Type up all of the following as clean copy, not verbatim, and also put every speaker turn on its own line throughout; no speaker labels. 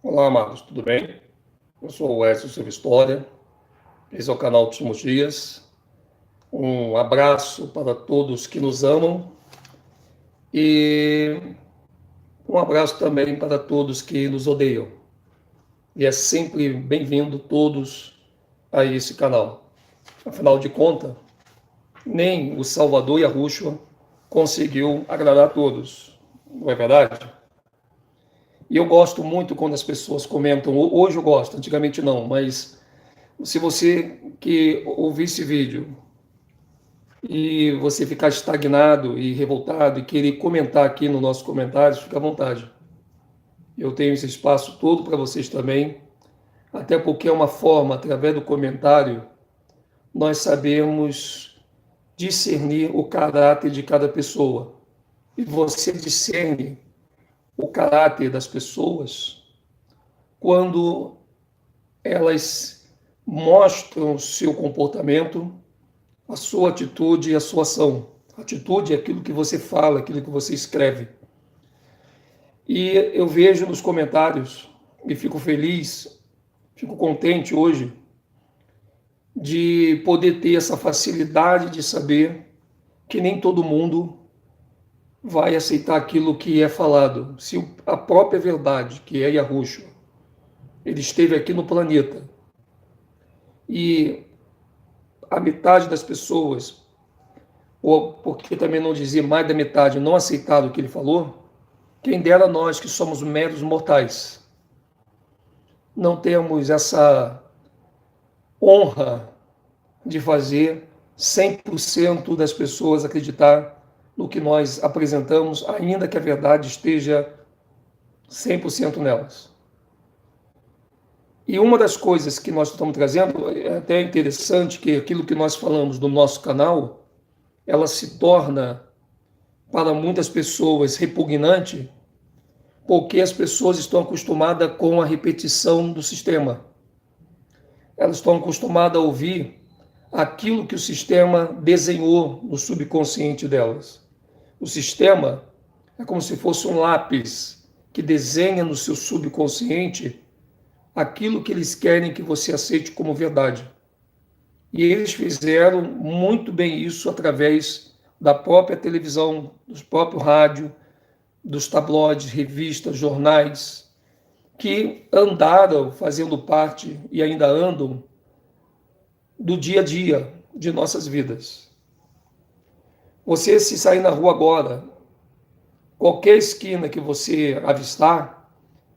Olá, amados, tudo bem? Eu sou o Edson Silva História, esse é o canal Últimos Dias. Um abraço para todos que nos amam e um abraço também para todos que nos odeiam. E é sempre bem-vindo todos a esse canal. Afinal de contas, nem o Salvador Yahushua conseguiu agradar a todos, não é verdade? E eu gosto muito quando as pessoas comentam, hoje eu gosto, antigamente não, mas se você que ouvir esse vídeo e você ficar estagnado e revoltado e querer comentar aqui no nosso comentário, fica à vontade. Eu tenho esse espaço todo para vocês também, até porque é uma forma, através do comentário, nós sabemos discernir o caráter de cada pessoa. E você discerne o caráter das pessoas quando elas mostram o seu comportamento, a sua atitude e a sua ação. Atitude é aquilo que você fala, aquilo que você escreve. E eu vejo nos comentários e fico feliz, fico contente hoje de poder ter essa facilidade de saber que nem todo mundo vai aceitar aquilo que é falado. Se a própria verdade, que é Yahushua, ele esteve aqui no planeta e a metade das pessoas, ou porque também não dizer mais da metade, não aceitaram o que ele falou, quem dera nós que somos meros mortais. Não temos essa honra de fazer 100% das pessoas acreditar no que nós apresentamos, ainda que a verdade esteja 100% nelas. E uma das coisas que nós estamos trazendo, é até interessante que aquilo que nós falamos no nosso canal, ela se torna, para muitas pessoas, repugnante, porque as pessoas estão acostumadas com a repetição do sistema. Elas estão acostumadas a ouvir aquilo que o sistema desenhou no subconsciente delas. O sistema é como se fosse um lápis que desenha no seu subconsciente aquilo que eles querem que você aceite como verdade. E eles fizeram muito bem isso através da própria televisão, do próprio rádio, dos tabloides, revistas, jornais, que andaram fazendo parte e ainda andam do dia a dia de nossas vidas. Você, se sair na rua agora, qualquer esquina que você avistar,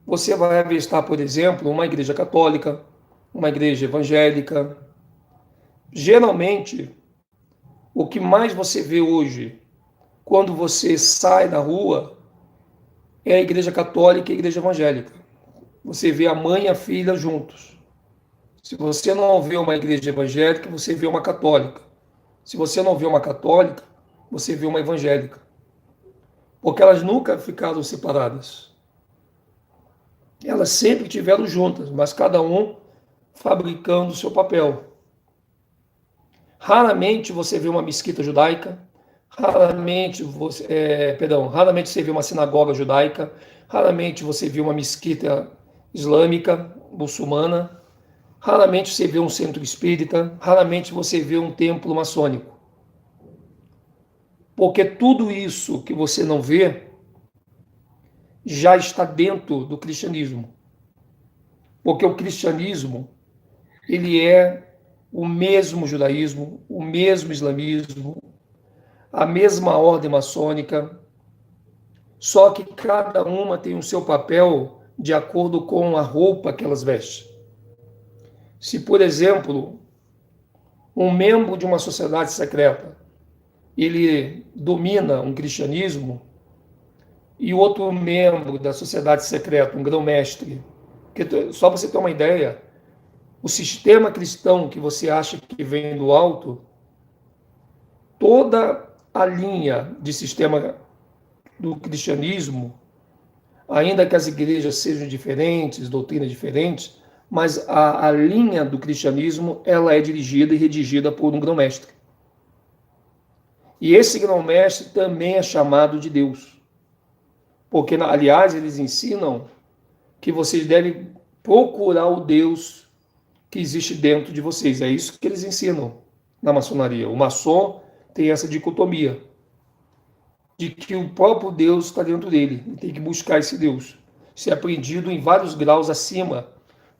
você vai avistar, por exemplo, uma igreja católica, uma igreja evangélica. Geralmente, o que mais você vê hoje, quando você sai na rua, é a igreja católica e a igreja evangélica. Você vê a mãe e a filha juntos. Se você não vê uma igreja evangélica, você vê uma católica. Se você não vê uma católica, você vê uma evangélica. Porque elas nunca ficaram separadas. Elas sempre estiveram juntas, mas cada um fabricando o seu papel. Raramente você vê uma mesquita judaica, raramente você vê uma sinagoga judaica, raramente você vê uma mesquita islâmica, muçulmana, raramente você vê um centro espírita, raramente você vê um templo maçônico. Porque tudo isso que você não vê já está dentro do cristianismo. Porque o cristianismo, ele é o mesmo judaísmo, o mesmo islamismo, a mesma ordem maçônica, só que cada uma tem o seu papel de acordo com a roupa que elas vestem. Se, por exemplo, um membro de uma sociedade secreta, ele domina um cristianismo, e outro membro da sociedade secreta, um grão-mestre, só para você ter uma ideia, o sistema cristão que você acha que vem do alto, toda a linha de sistema do cristianismo, ainda que as igrejas sejam diferentes, doutrinas diferentes, mas a linha do cristianismo, ela é dirigida e redigida por um grão-mestre. E esse grão-mestre também é chamado de Deus. Porque, aliás, eles ensinam que vocês devem procurar o Deus que existe dentro de vocês. É isso que eles ensinam na maçonaria. O maçom tem essa dicotomia de que o próprio Deus está dentro dele. Ele tem que buscar esse Deus. Isso é aprendido em vários graus acima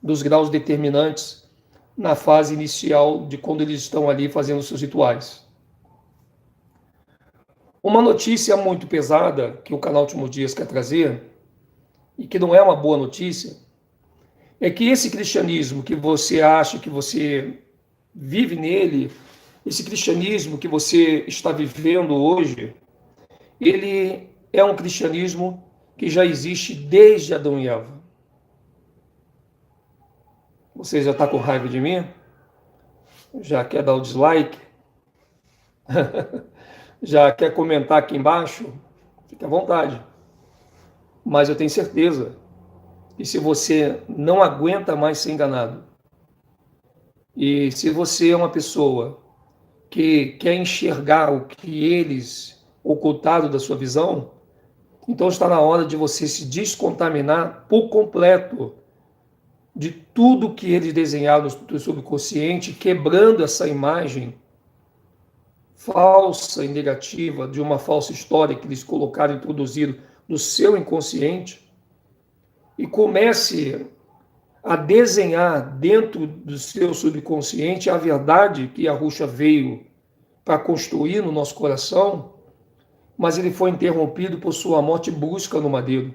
dos graus determinantes na fase inicial de quando eles estão ali fazendo seus rituais. Uma notícia muito pesada que o canal Últimos Dias quer trazer, e que não é uma boa notícia, é que esse cristianismo que você acha que você vive nele, esse cristianismo que você está vivendo hoje, ele é um cristianismo que já existe desde Adão e Eva. Você já está com raiva de mim? Já quer dar o dislike? Já quer comentar aqui embaixo? Fique à vontade. Mas eu tenho certeza que se você não aguenta mais ser enganado, e se você é uma pessoa que quer enxergar o que eles ocultaram da sua visão, então está na hora de você se descontaminar por completo de tudo que eles desenharam no subconsciente, quebrando essa imagem falsa e negativa de uma falsa história que eles colocaram e introduziram no seu inconsciente, e comece a desenhar dentro do seu subconsciente a verdade que Yahusha veio para construir no nosso coração, mas ele foi interrompido por sua morte brusca no madeiro,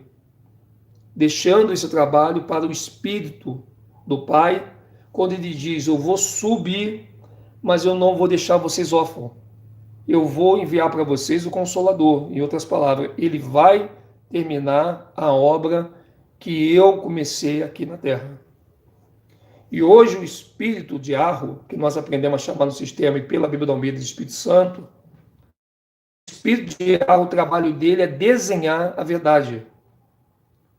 deixando esse trabalho para o Espírito do Pai, quando ele diz: eu vou subir, mas eu não vou deixar vocês órfãos. Eu vou enviar para vocês o Consolador. Em outras palavras, ele vai terminar a obra que eu comecei aqui na Terra. E hoje o Espírito de Arro, que nós aprendemos a chamar no sistema e pela Bíblia da Almeida de Espírito Santo, o Espírito de Arro, o trabalho dele é desenhar a verdade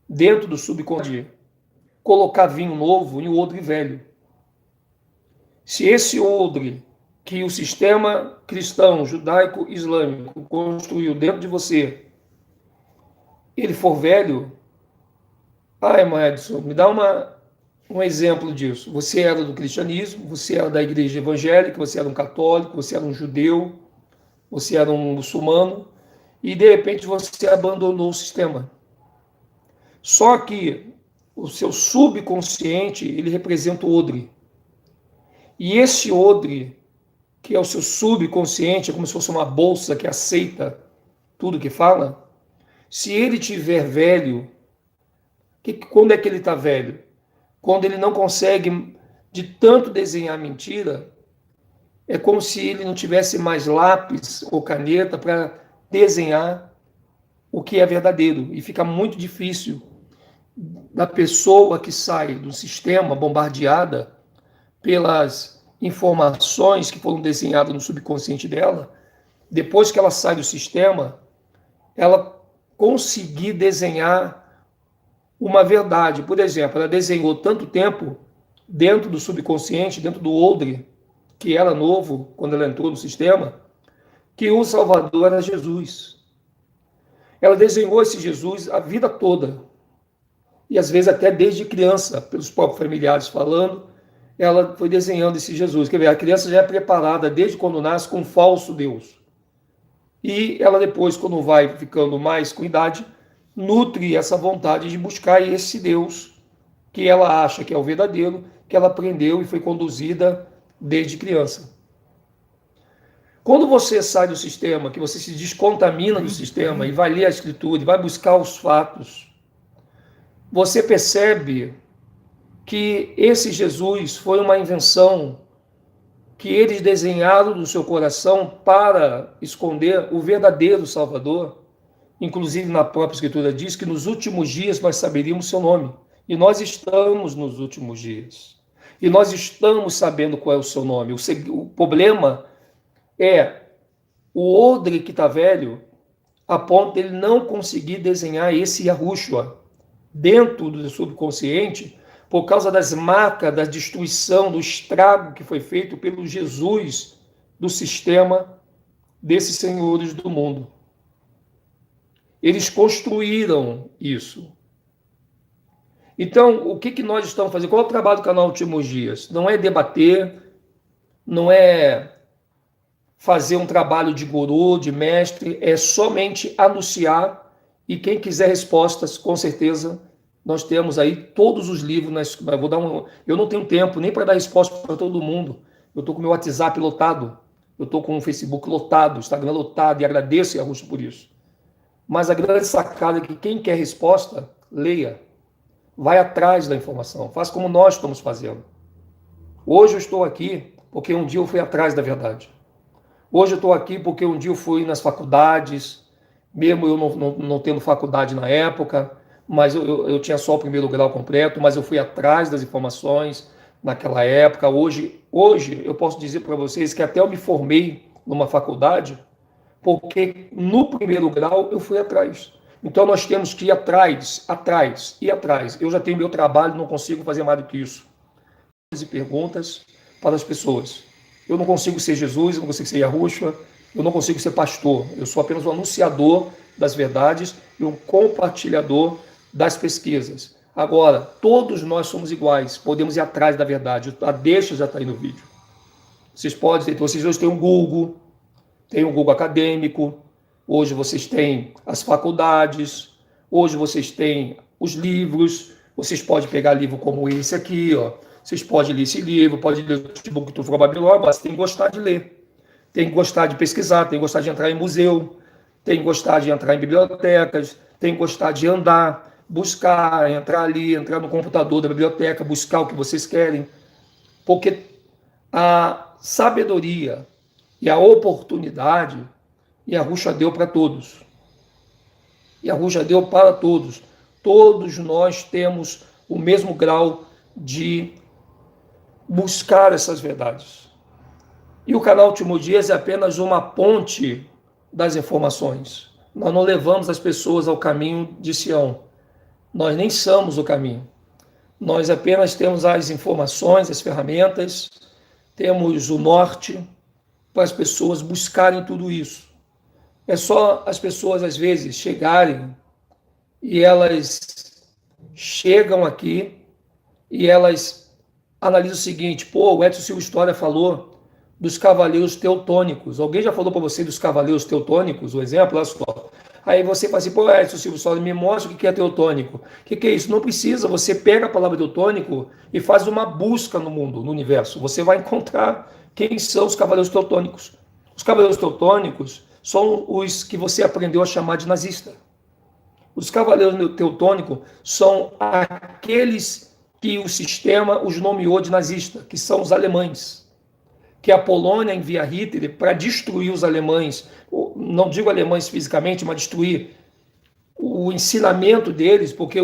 dentro do subconsciente, colocar vinho novo em odre velho. Se esse odre que o sistema cristão, judaico, islâmico construiu dentro de você, ele for velho, irmão Edson, me dá um exemplo disso. Você era do cristianismo, você era da igreja evangélica, você era um católico, você era um judeu, você era um muçulmano, e de repente você abandonou o sistema. Só que o seu subconsciente, ele representa o odre. E esse odre, que é o seu subconsciente, é como se fosse uma bolsa que aceita tudo que fala. Se ele tiver velho, quando é que ele está velho? Quando ele não consegue, de tanto desenhar mentira, é como se ele não tivesse mais lápis ou caneta para desenhar o que é verdadeiro. E fica muito difícil da pessoa que sai do sistema bombardeada pelas informações que foram desenhadas no subconsciente dela, depois que ela sai do sistema, ela conseguir desenhar uma verdade. Por exemplo, ela desenhou tanto tempo dentro do subconsciente, dentro do odre, que era novo quando ela entrou no sistema, que o Salvador era Jesus. Ela desenhou esse Jesus a vida toda. E às vezes até desde criança, pelos próprios familiares falando, ela foi desenhando esse Jesus. Quer ver, a criança já é preparada desde quando nasce com um falso Deus. E ela depois, quando vai ficando mais com idade, nutre essa vontade de buscar esse Deus que ela acha que é o verdadeiro, que ela aprendeu e foi conduzida desde criança. Quando você sai do sistema, que você se descontamina do sistema e vai ler a Escritura, e vai buscar os fatos, você percebe que esse Jesus foi uma invenção que eles desenharam no seu coração para esconder o verdadeiro Salvador. Inclusive, na própria Escritura diz que nos últimos dias nós saberíamos seu nome. E nós estamos nos últimos dias. E nós estamos sabendo qual é o seu nome. O problema é o odre que está velho, a ponto de ele não conseguir desenhar esse Yahushua dentro do subconsciente, por causa das marcas, da destruição, do estrago que foi feito pelo Jesus do sistema desses senhores do mundo. Eles construíram isso. Então, o que nós estamos fazendo? Qual é o trabalho do canal Últimos Dias? Não é debater, não é fazer um trabalho de guru, de mestre, é somente anunciar, e quem quiser respostas, com certeza, nós temos aí todos os livros. Eu não tenho tempo nem para dar resposta para todo mundo. Eu estou com o meu WhatsApp lotado, eu estou com o Facebook lotado, o Instagram lotado, e agradeço, Augusto, por isso. Mas a grande sacada é que quem quer resposta, leia, vai atrás da informação, faz como nós estamos fazendo. Hoje eu estou aqui porque um dia eu fui atrás da verdade. Hoje eu estou aqui porque um dia eu fui nas faculdades, mesmo eu não tendo faculdade na época, mas eu tinha só o primeiro grau completo, mas eu fui atrás das informações naquela época. Hoje eu posso dizer para vocês que até eu me formei numa faculdade, porque no primeiro grau eu fui atrás. Então nós temos que ir atrás. Eu já tenho meu trabalho, não consigo fazer mais do que isso. E perguntas para as pessoas. Eu não consigo ser Jesus, eu não consigo ser Yahushua, eu não consigo ser pastor. Eu sou apenas um anunciador das verdades e um compartilhador das pesquisas. Agora, todos nós somos iguais, podemos ir atrás da verdade. A deixa já está aí no vídeo. Vocês hoje têm um Google, tem o Google acadêmico, hoje vocês têm as faculdades, hoje vocês têm os livros, vocês podem pegar livro como esse aqui, ó. Vocês podem ler esse livro, podem ler o Book to Babilônia, mas tem que gostar de ler, tem que gostar de pesquisar, tem que gostar de entrar em museu, tem que gostar de entrar em bibliotecas, tem que gostar de andar, buscar, entrar ali, entrar no computador da biblioteca, buscar o que vocês querem, porque a sabedoria e a oportunidade, Yahushua deu para todos. Yahushua deu para todos. Todos nós temos o mesmo grau de buscar essas verdades. E o canal Último Dias é apenas uma ponte das informações. Nós não levamos as pessoas ao caminho de Sião. Nós nem somos o caminho. Nós apenas temos as informações, as ferramentas, temos o norte para as pessoas buscarem tudo isso. É só as pessoas, às vezes, chegarem e elas chegam aqui e elas analisam o seguinte: pô, o Edson Silva História falou dos cavaleiros teutônicos. Alguém já falou para você dos cavaleiros teutônicos? O exemplo, olha só. Aí você fala assim: pô, Edson Silva História, me mostra o que é teutônico. O que é isso? Não precisa, você pega a palavra teutônico e faz uma busca no mundo, no universo. Você vai encontrar quem são os cavaleiros teutônicos. Os cavaleiros teutônicos são os que você aprendeu a chamar de nazista. Os cavaleiros teutônicos são aqueles que o sistema os nomeou de nazista, que são os alemães. Que a Polônia envia Hitler para destruir os alemães, não digo alemães fisicamente, mas destruir o ensinamento deles, porque,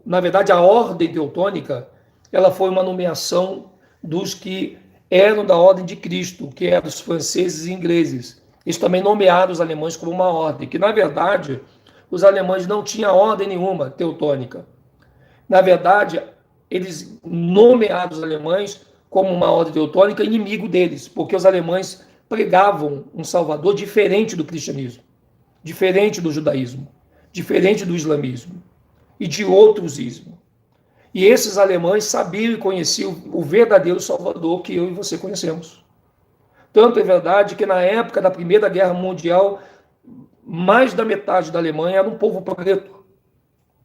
na verdade, a ordem teutônica ela foi uma nomeação dos que eram da ordem de Cristo, que eram os franceses e ingleses. Eles também nomearam os alemães como uma ordem, que, na verdade, os alemães não tinham ordem nenhuma teutônica. Na verdade, eles nomearam os alemães como uma ordem teutônica inimigo deles, porque os alemães pregavam um salvador diferente do cristianismo, diferente do judaísmo, diferente do islamismo e de outros ismos. E esses alemães sabiam e conheciam o verdadeiro salvador que eu e você conhecemos. Tanto é verdade que na época da Primeira Guerra Mundial, mais da metade da Alemanha era um povo preto,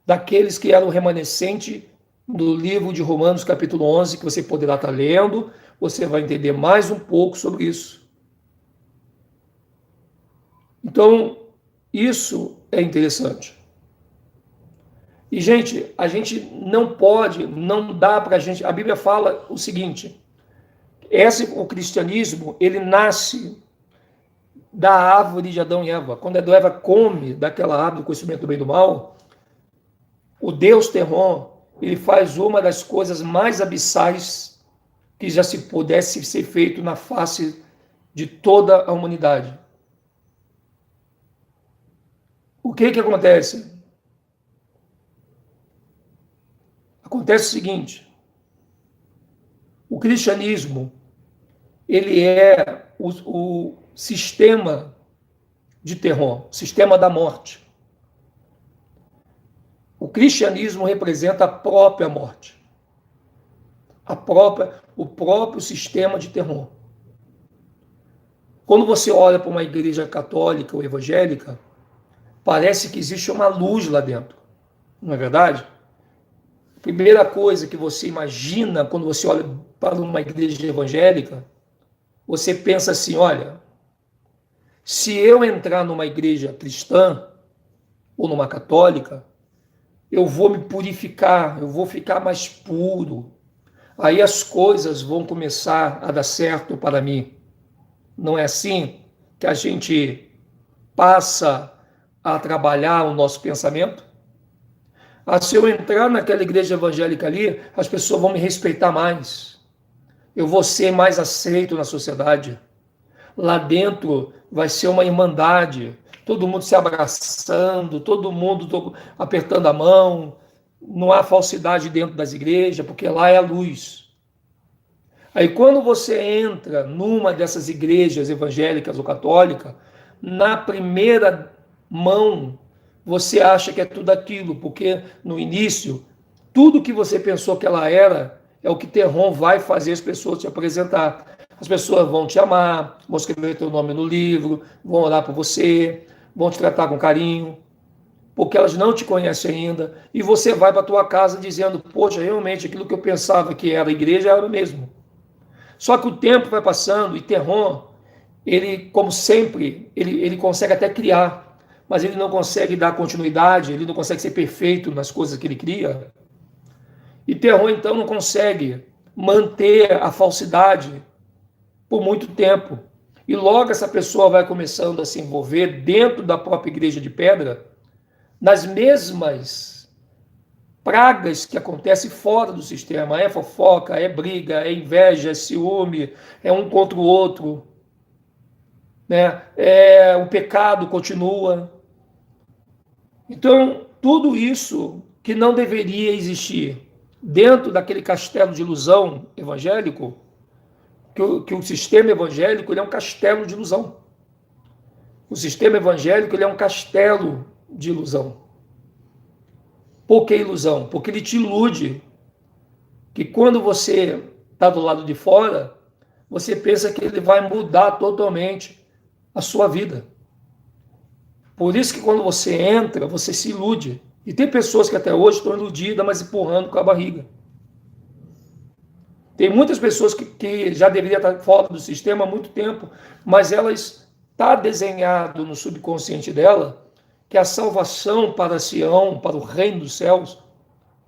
daqueles que eram remanescente do livro de Romanos, capítulo 11, que você poderá estar lendo, você vai entender mais um pouco sobre isso. Então, isso é interessante. E, gente, a gente não pode, não dá para a gente... A Bíblia fala o seguinte: o cristianismo, ele nasce da árvore de Adão e Eva. Quando Adão e Eva come daquela árvore do conhecimento do bem e do mal, o Deus Terron, ele faz uma das coisas mais abissais que já se pudesse ser feito na face de toda a humanidade. O que acontece? Acontece o seguinte: o cristianismo, ele é o sistema de Terron, sistema da morte. O cristianismo representa a própria morte, o próprio sistema de terror. Quando você olha para uma igreja católica ou evangélica, parece que existe uma luz lá dentro, não é verdade? A primeira coisa que você imagina quando você olha para uma igreja evangélica, você pensa assim, olha, se eu entrar numa igreja cristã ou numa católica, eu vou me purificar, eu vou ficar mais puro. Aí as coisas vão começar a dar certo para mim. Não é assim que a gente passa a trabalhar o nosso pensamento? Se eu entrar naquela igreja evangélica ali, as pessoas vão me respeitar mais. Eu vou ser mais aceito na sociedade. Lá dentro vai ser uma irmandade, todo mundo se abraçando, todo mundo apertando a mão, não há falsidade dentro das igrejas, porque lá é a luz. Aí quando você entra numa dessas igrejas evangélicas ou católicas, na primeira mão você acha que é tudo aquilo, porque no início, tudo que você pensou que ela era, é o que Terron vai fazer as pessoas te apresentar. As pessoas vão te amar, vão escrever teu nome no livro, vão orar por você, vão te tratar com carinho, porque elas não te conhecem ainda, e você vai para a tua casa dizendo, poxa, realmente aquilo que eu pensava que era a igreja era mesmo. Só que o tempo vai passando e Terron, ele, como sempre, ele consegue até criar, mas ele não consegue dar continuidade, ele não consegue ser perfeito nas coisas que ele cria. E Terron, então, não consegue manter a falsidade por muito tempo. E logo essa pessoa vai começando a se envolver dentro da própria igreja de pedra, nas mesmas pragas que acontecem fora do sistema. É fofoca, é briga, é inveja, é ciúme, é um contra o outro. Né? O pecado continua. Então, tudo isso que não deveria existir dentro daquele castelo de ilusão evangélico, que o sistema evangélico ele é um castelo de ilusão. O sistema evangélico ele é um castelo de ilusão. Por que ilusão? Porque ele te ilude que quando você está do lado de fora, você pensa que ele vai mudar totalmente a sua vida. Por isso que quando você entra, você se ilude. E tem pessoas que até hoje estão iludidas, mas empurrando com a barriga. Tem muitas pessoas que já deveriam estar fora do sistema há muito tempo, mas elas está desenhado no subconsciente dela que a salvação para Sião, para o reino dos céus,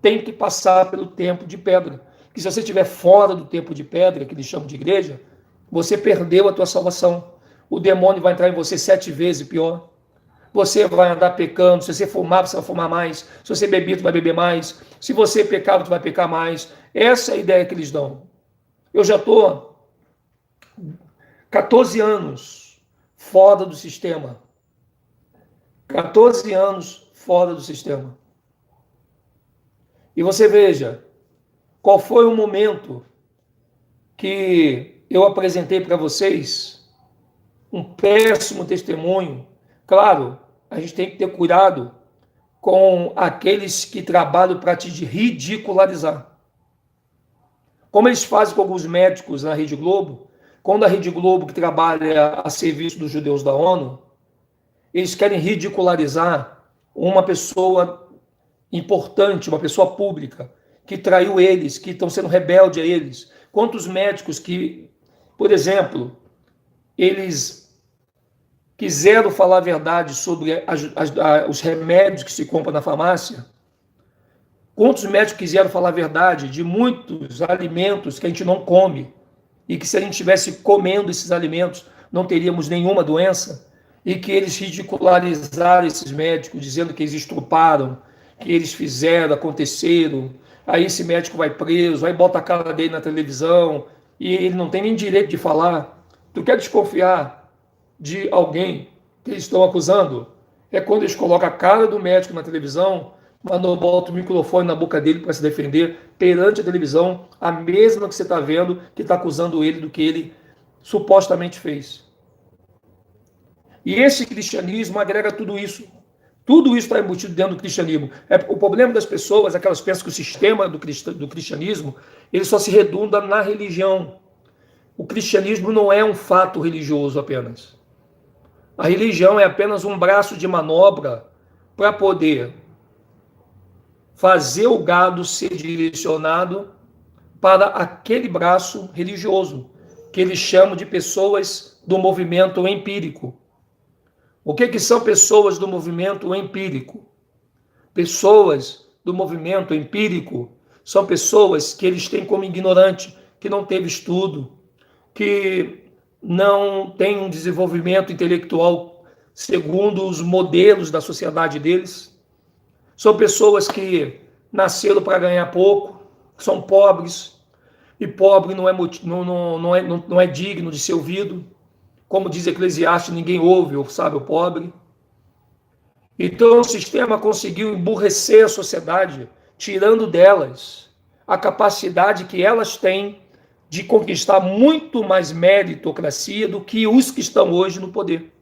tem que passar pelo tempo de pedra. Que se você estiver fora do tempo de pedra, que eles chamam de igreja, você perdeu a tua salvação. O demônio vai entrar em você 7 vezes pior. Você vai andar pecando. Se você fumar, você vai fumar mais. Se você beber, tu vai beber mais. Se você pecar, tu vai pecar mais. Essa é a ideia que eles dão. Eu já estou 14 anos fora do sistema. 14 anos fora do sistema. E você veja, qual foi o momento que eu apresentei para vocês um péssimo testemunho. Claro, a gente tem que ter cuidado com aqueles que trabalham para te ridicularizar. Como eles fazem com alguns médicos na Rede Globo, quando a Rede Globo, que trabalha a serviço dos judeus da ONU, eles querem ridicularizar uma pessoa importante, uma pessoa pública, que traiu eles, que estão sendo rebeldes a eles. Quantos médicos que, por exemplo, eles quiseram falar a verdade sobre os remédios que se compram na farmácia? Quantos médicos quiseram falar a verdade de muitos alimentos que a gente não come e que se a gente estivesse comendo esses alimentos não teríamos nenhuma doença? E que eles ridicularizaram esses médicos, dizendo que eles estruparam, que eles fizeram, aconteceram. Aí esse médico vai preso, aí bota a cara dele na televisão e ele não tem nem direito de falar. Tu quer desconfiar de alguém que eles estão acusando? É quando eles colocam a cara do médico na televisão, mas não botam o microfone na boca dele para se defender perante a televisão, a mesma que você está vendo, que está acusando ele do que ele supostamente fez. E esse cristianismo agrega tudo isso. Tudo isso está embutido dentro do cristianismo. O problema das pessoas é que elas pensam que o sistema do cristianismo ele só se redunda na religião. O cristianismo não é um fato religioso apenas. A religião é apenas um braço de manobra para poder fazer o gado ser direcionado para aquele braço religioso, que eles chamam de pessoas do movimento empírico. O que são pessoas do movimento empírico? Pessoas do movimento empírico são pessoas que eles têm como ignorante, que não teve estudo, que não tem um desenvolvimento intelectual segundo os modelos da sociedade deles. São pessoas que nasceram para ganhar pouco, são pobres, e pobre não é digno de ser ouvido. Como diz Eclesiastes, ninguém ouve ou sabe o pobre. Então o sistema conseguiu emburrecer a sociedade, tirando delas a capacidade que elas têm de conquistar muito mais meritocracia do que os que estão hoje no poder.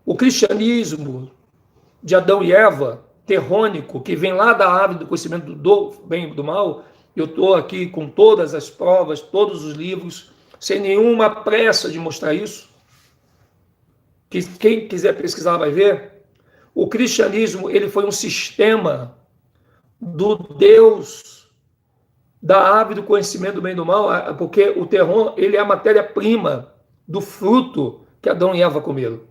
O cristianismo de Adão e Eva, terrônico, que vem lá da árvore do conhecimento do bem e do mal, eu estou aqui com todas as provas, todos os livros, sem nenhuma pressa de mostrar isso, que quem quiser pesquisar vai ver. O cristianismo ele foi um sistema do Deus da árvore do conhecimento do bem e do mal, porque o terror ele é a matéria-prima do fruto que Adão e Eva comeram.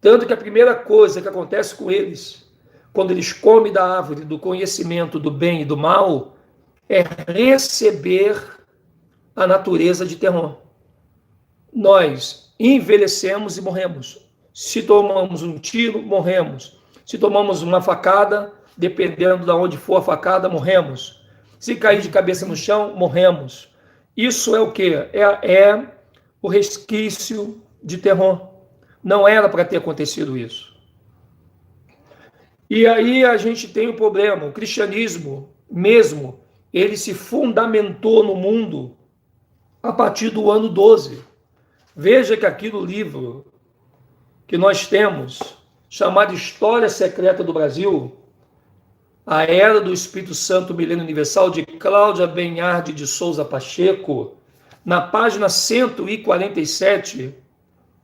Tanto que a primeira coisa que acontece com eles, quando eles comem da árvore do conhecimento do bem e do mal, é receber a natureza de terror. Nós envelhecemos e morremos. Se tomamos um tiro, morremos. Se tomamos uma facada, dependendo de onde for a facada, morremos. Se cair de cabeça no chão, morremos. Isso é o quê? É o resquício de terror. Não era para ter acontecido isso. E aí a gente tem um problema. O cristianismo mesmo, ele se fundamentou no mundo a partir do ano 12. Veja que aqui no livro que nós temos, chamado História Secreta do Brasil, A Era do Espírito Santo Milênio Universal, de Cláudia Benhardi de Souza Pacheco, na página 147,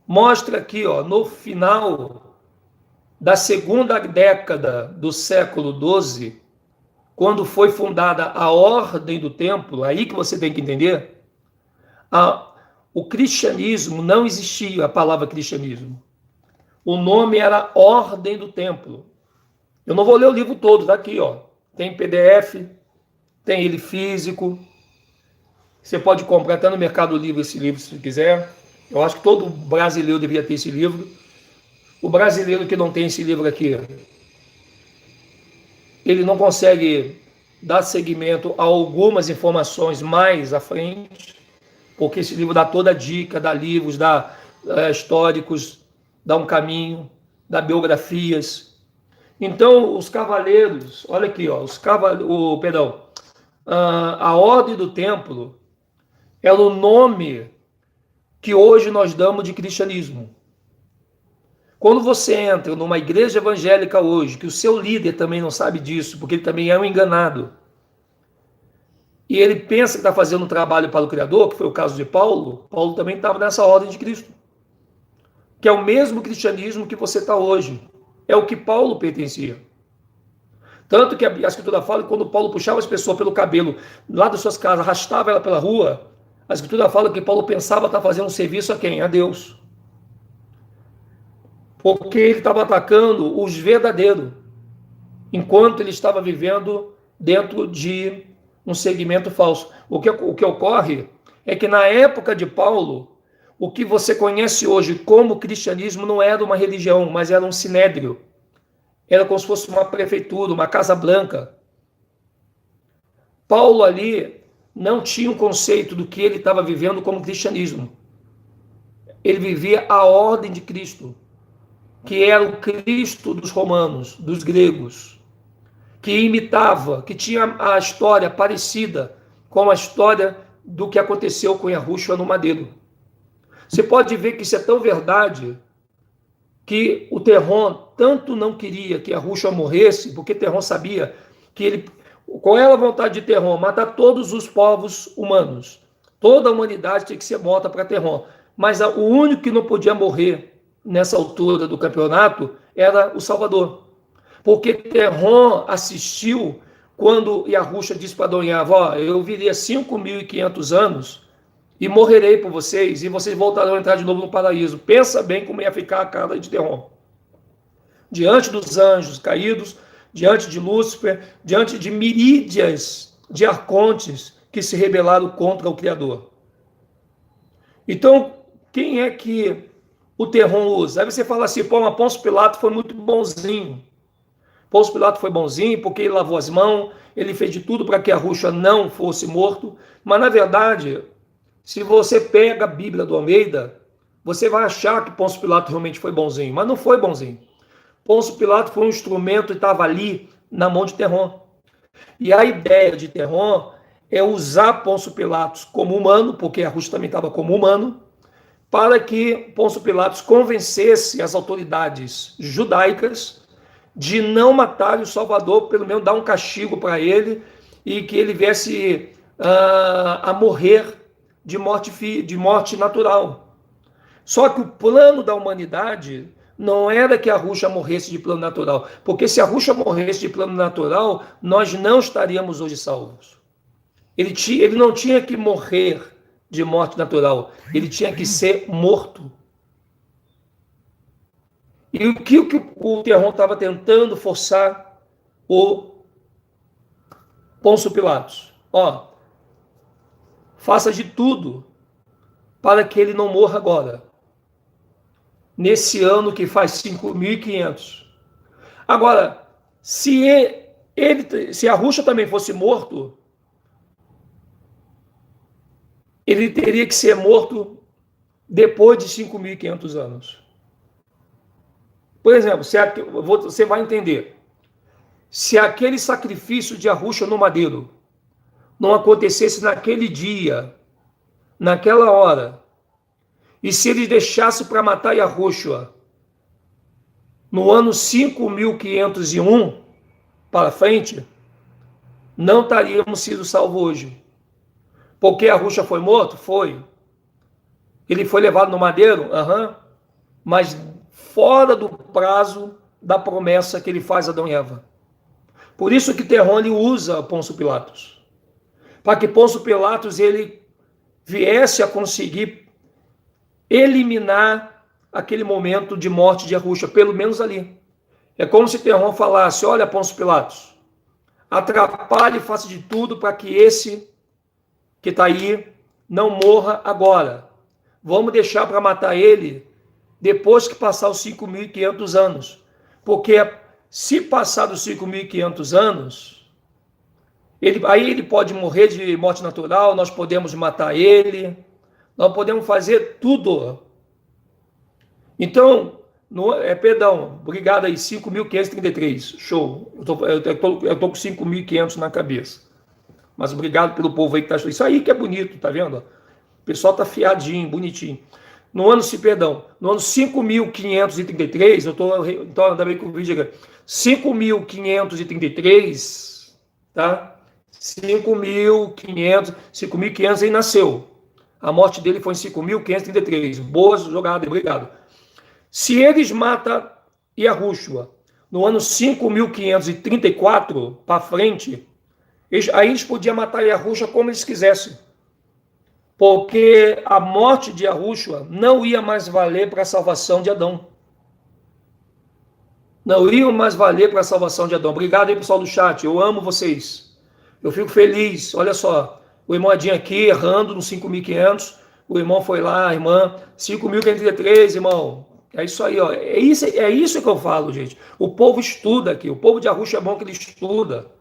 mostra aqui, ó, no final da segunda década do século XII, quando foi fundada a Ordem do Templo, aí que você tem que entender, o cristianismo não existia, a palavra cristianismo. O nome era Ordem do Templo. Eu não vou ler o livro todo, tá aqui, ó. Tem PDF, tem ele físico. Você pode comprar até no Mercado Livre esse livro, se quiser. Eu acho que todo brasileiro deveria ter esse livro. O brasileiro que não tem esse livro aqui, ele não consegue dar seguimento a algumas informações mais à frente, porque esse livro dá toda a dica, dá livros, dá históricos, dá um caminho, dá biografias. Então, os cavaleiros, olha aqui, ó, a Ordem do Templo é o nome que hoje nós damos de cristianismo. Quando você entra numa igreja evangélica hoje, que o seu líder também não sabe disso, porque ele também é um enganado, e ele pensa que está fazendo um trabalho para o Criador, que foi o caso de Paulo, Paulo também estava nessa ordem de Cristo, que é o mesmo cristianismo que você está hoje, é o que Paulo pertencia. Tanto que a Escritura fala que quando Paulo puxava as pessoas pelo cabelo lá das suas casas, arrastava ela pela rua, a Escritura fala que Paulo pensava estar fazendo um serviço a quem? A Deus. Porque ele estava atacando os verdadeiros, enquanto ele estava vivendo dentro de um segmento falso. O que ocorre é que na época de Paulo, o que você conhece hoje como cristianismo não era uma religião, mas era um sinédrio. Era como se fosse uma prefeitura, uma casa branca. Paulo ali não tinha um conceito do que ele estava vivendo como cristianismo. Ele vivia a ordem de Cristo, que era o Cristo dos romanos, dos gregos, que imitava, que tinha a história parecida com a história do que aconteceu com Yahushua no madeiro. Você pode ver que isso é tão verdade que o Terron tanto não queria que Yahushua morresse, porque Terron sabia que ele... Qual era a vontade de Terron? Matar todos os povos humanos. Toda a humanidade tinha que ser morta para Terron. Mas o único que não podia morrer nessa altura do campeonato era o Salvador. Porque Terron assistiu quando Yahushua disse para Adão e Eva, ó, eu viria 5.500 anos e morrerei por vocês, e vocês voltarão a entrar de novo no paraíso. Pensa bem como ia ficar a cara de Terron. Diante dos anjos caídos, diante de Lúcifer, diante de miríades de arcontes que se rebelaram contra o Criador. Então, quem é que o Terron usa? Aí você fala assim, pô, mas Pôncio Pilato foi muito bonzinho. Pôncio Pilato foi bonzinho porque ele lavou as mãos, ele fez de tudo para que Yahushua não fosse morto, mas na verdade, se você pega a Bíblia do Almeida, você vai achar que Pôncio Pilato realmente foi bonzinho, mas não foi bonzinho. Pôncio Pilato foi um instrumento e estava ali na mão de Terron. E a ideia de Terron é usar Pôncio Pilatos como humano, porque Yahushua também estava como humano, para que Pôncio Pilatos convencesse as autoridades judaicas de não matar o Salvador, pelo menos dar um castigo para ele, e que ele viesse a morrer de morte natural. Só que o plano da humanidade não era que Yahushua morresse de plano natural, porque se Yahushua morresse de plano natural, nós não estaríamos hoje salvos. Ele não tinha que morrer de morte natural, ele tinha que ser morto. E o que o Terron estava tentando forçar o Pôncio Pilatos? Ó, faça de tudo para que ele não morra agora, nesse ano que faz 5.500. Agora, se Yahushua também fosse morto, ele teria que ser morto depois de 5.500 anos. Por exemplo, você vai entender. Se aquele sacrifício de Yahushua no madeiro não acontecesse naquele dia, naquela hora, e se ele deixasse para matar Yahushua no ano 5.501 para frente, não estaríamos sido salvos hoje. Porque Yahushua foi morto? Foi. Ele foi levado no madeiro? Mas fora do prazo da promessa que ele faz a Adão e Eva. Por isso que Terron usa Pôncio Pilatos. Para que Pôncio Pilatos ele viesse a conseguir eliminar aquele momento de morte de Yahushua, pelo menos ali. É como se Terron falasse, olha Pôncio Pilatos, atrapalhe e faça de tudo para que esse que está aí não morra agora. Vamos deixar para matar ele depois que passar os 5.500 anos. Porque se passar dos 5.500 anos, aí ele pode morrer de morte natural, nós podemos matar ele, nós podemos fazer tudo. Então, perdão, obrigado aí, 5.533, show. Eu estou com 5.500 na cabeça. Mas obrigado pelo povo aí que está... Isso aí que é bonito, tá vendo? O pessoal está fiadinho, bonitinho. No ano 5.533, então ainda bem que o vídeo é 5.533, tá? 5.500 aí nasceu. A morte dele foi em 5.533. Boa jogada, obrigado. Se eles matam Yahushua no ano 5.534 para frente, aí eles podiam matar Yahushua como eles quisessem. Porque a morte de Yahushua não ia mais valer para a salvação de Adão. Não ia mais valer para a salvação de Adão. Obrigado aí, pessoal do chat. Eu amo vocês. Eu fico feliz. Olha só, o irmão Adinho aqui errando no 5.500. O irmão foi lá, a irmã, 5.533, irmão. É isso aí, ó. É isso que eu falo, gente. O povo estuda aqui. O povo de Yahushua é bom que ele estuda.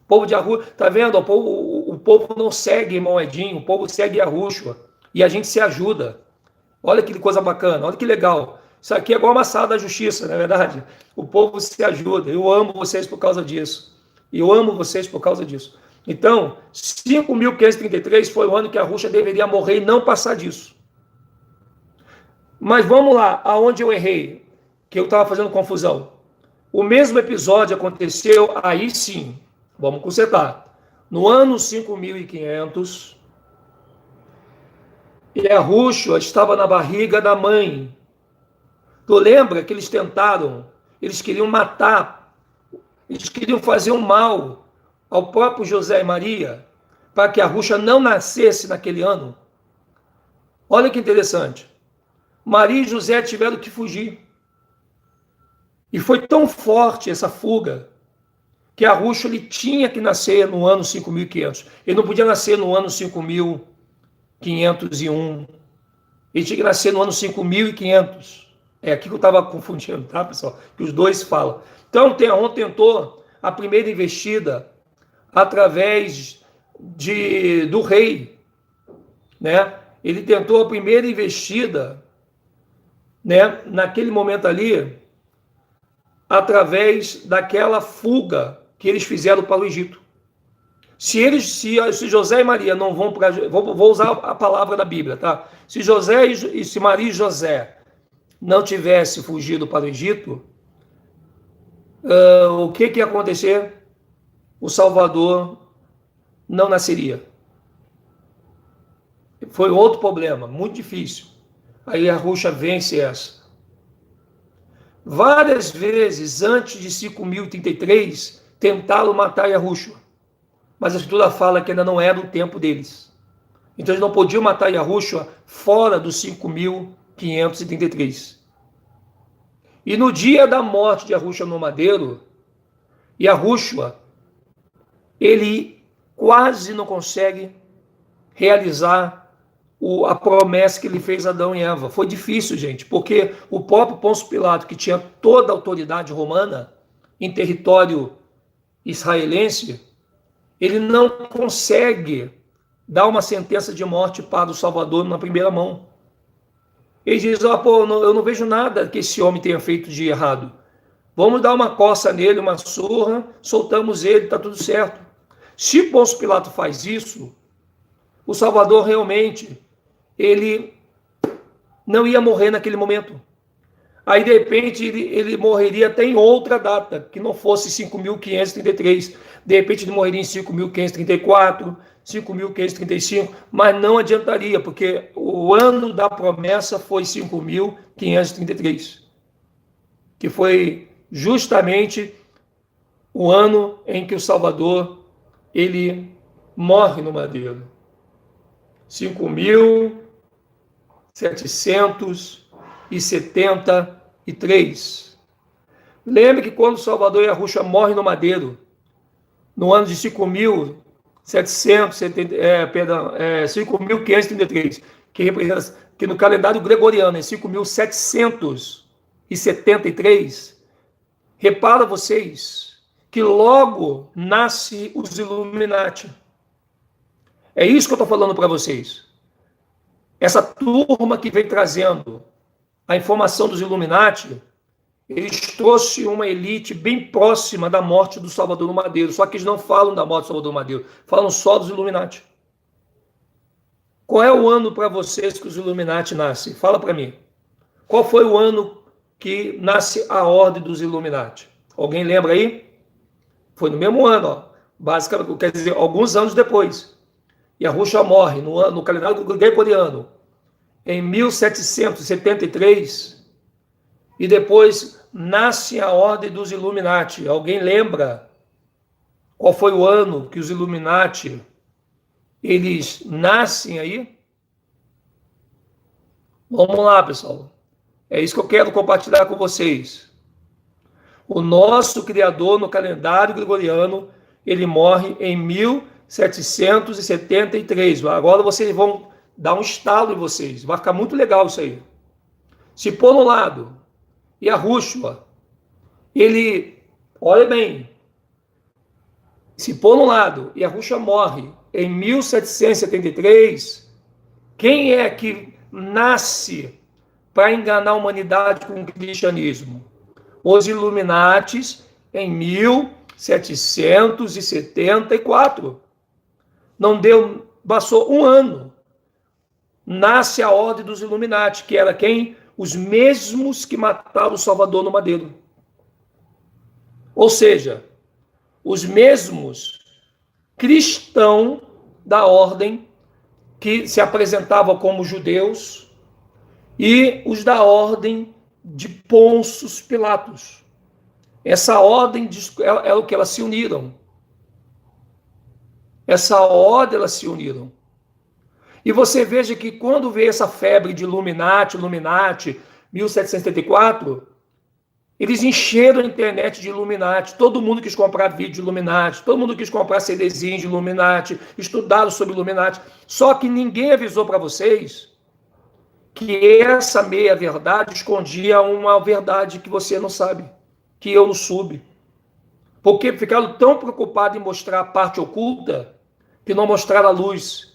O povo de Yahushua, tá vendo? O povo não segue irmão Edinho, o povo segue Yahushua. E a gente se ajuda. Olha que coisa bacana, olha que legal. Isso aqui é igual uma sala da justiça, não é verdade? O povo se ajuda. Eu amo vocês por causa disso. Eu amo vocês por causa disso. Então, 5.533 foi o ano que Yahushua deveria morrer e não passar disso. Mas vamos lá, aonde eu errei? que eu estava fazendo confusão. O mesmo episódio aconteceu, aí sim, vamos consertar. No ano 5500, Yahushua estava na barriga da mãe. Tu lembra que eles tentaram, eles queriam matar, eles queriam fazer um mal ao próprio José e Maria, para que Yahushua não nascesse naquele ano? Olha que interessante. Maria e José tiveram que fugir. E foi tão forte essa fuga que Yahushua ele tinha que nascer no ano 5500. Ele não podia nascer no ano 5501. Ele tinha que nascer no ano 5500. É aqui que eu estava confundindo, tá, pessoal? Que os dois falam. Então, Terron tentou a primeira investida através do rei, né? Ele tentou a primeira investida, né? Naquele momento ali, através daquela fuga que eles fizeram para o Egito. Se José e Maria não vão para... Vou usar a palavra da Bíblia, tá? Se Maria e José não tivessem fugido para o Egito, o que ia acontecer? O Salvador não nasceria. Foi outro problema, muito difícil. Aí a Yahushua vence essa. Várias vezes, antes de 5033, tentaram matar Yahushua. Mas a Escritura fala que ainda não era o tempo deles. Então eles não podiam matar Yahushua fora dos 5533. E no dia da morte de Yahushua no madeiro, Yahushua, ele quase não consegue realizar a promessa que ele fez a Adão e Eva. Foi difícil, gente, porque o próprio Pôncio Pilato, que tinha toda a autoridade romana em território israelense, ele não consegue dar uma sentença de morte para o Salvador na primeira mão. Ele diz, eu não vejo nada que esse homem tenha feito de errado. Vamos dar uma coça nele, uma surra, soltamos ele, está tudo certo. Se Pôncio Pilato faz isso, o Salvador realmente, ele não ia morrer naquele momento. Aí, de repente, ele morreria até em outra data, que não fosse 5533. De repente, ele morreria em 5534, 5535, mas não adiantaria, porque o ano da promessa foi 5533, que foi justamente o ano em que o Salvador ele morre no madeiro. 5773. Lembre que quando o Salvador Yahushua morre no madeiro, no ano de 5533, que representa, que no calendário gregoriano é 5773, repara vocês que logo nasce os Illuminati. É isso que eu estou falando para vocês. Essa turma que vem trazendo a informação dos Illuminati, eles trouxeram uma elite bem próxima da morte do Salvador no madeiro, só que eles não falam da morte do Salvador no madeiro, falam só dos Illuminati. Qual é o ano para vocês que os Illuminati nascem? Fala para mim. Qual foi o ano que nasce a ordem dos Illuminati? Alguém lembra aí? Foi no mesmo ano, ó. Basicamente, quer dizer, alguns anos depois. Yahushua morre no calendário gregoriano em 1773 e depois nasce a ordem dos Illuminati. Alguém lembra qual foi o ano que os Illuminati eles nascem aí? Vamos lá, pessoal. É isso que eu quero compartilhar com vocês. O nosso Criador no calendário gregoriano, ele morre em 1773. Agora vocês vão dar um estalo em vocês. Vai ficar muito legal isso aí. Se pôr no lado, Yahushua, ele, olha bem, se pôr no lado, Yahushua morre em 1773, quem é que nasce para enganar a humanidade com o cristianismo? Os Illuminatis em 1774. Não deu, passou um ano. Nasce a ordem dos Illuminati, que era quem? os mesmos que mataram o Salvador no madeiro. Ou seja, os mesmos cristãos da ordem que se apresentavam como judeus e os da ordem de Pôncio Pilatos. Essa ordem é o que elas se uniram. Essa ordem elas se uniram. E você veja que quando veio essa febre de Illuminati, 1774, eles encheram a internet de Illuminati. Todo mundo quis comprar vídeo de Illuminati, todo mundo quis comprar CDzinho de Illuminati, estudaram sobre Illuminati. Só que ninguém avisou para vocês que essa meia-verdade escondia uma verdade que você não sabe, que eu não soube. Porque ficaram tão preocupados em mostrar a parte oculta que não mostraram a luz,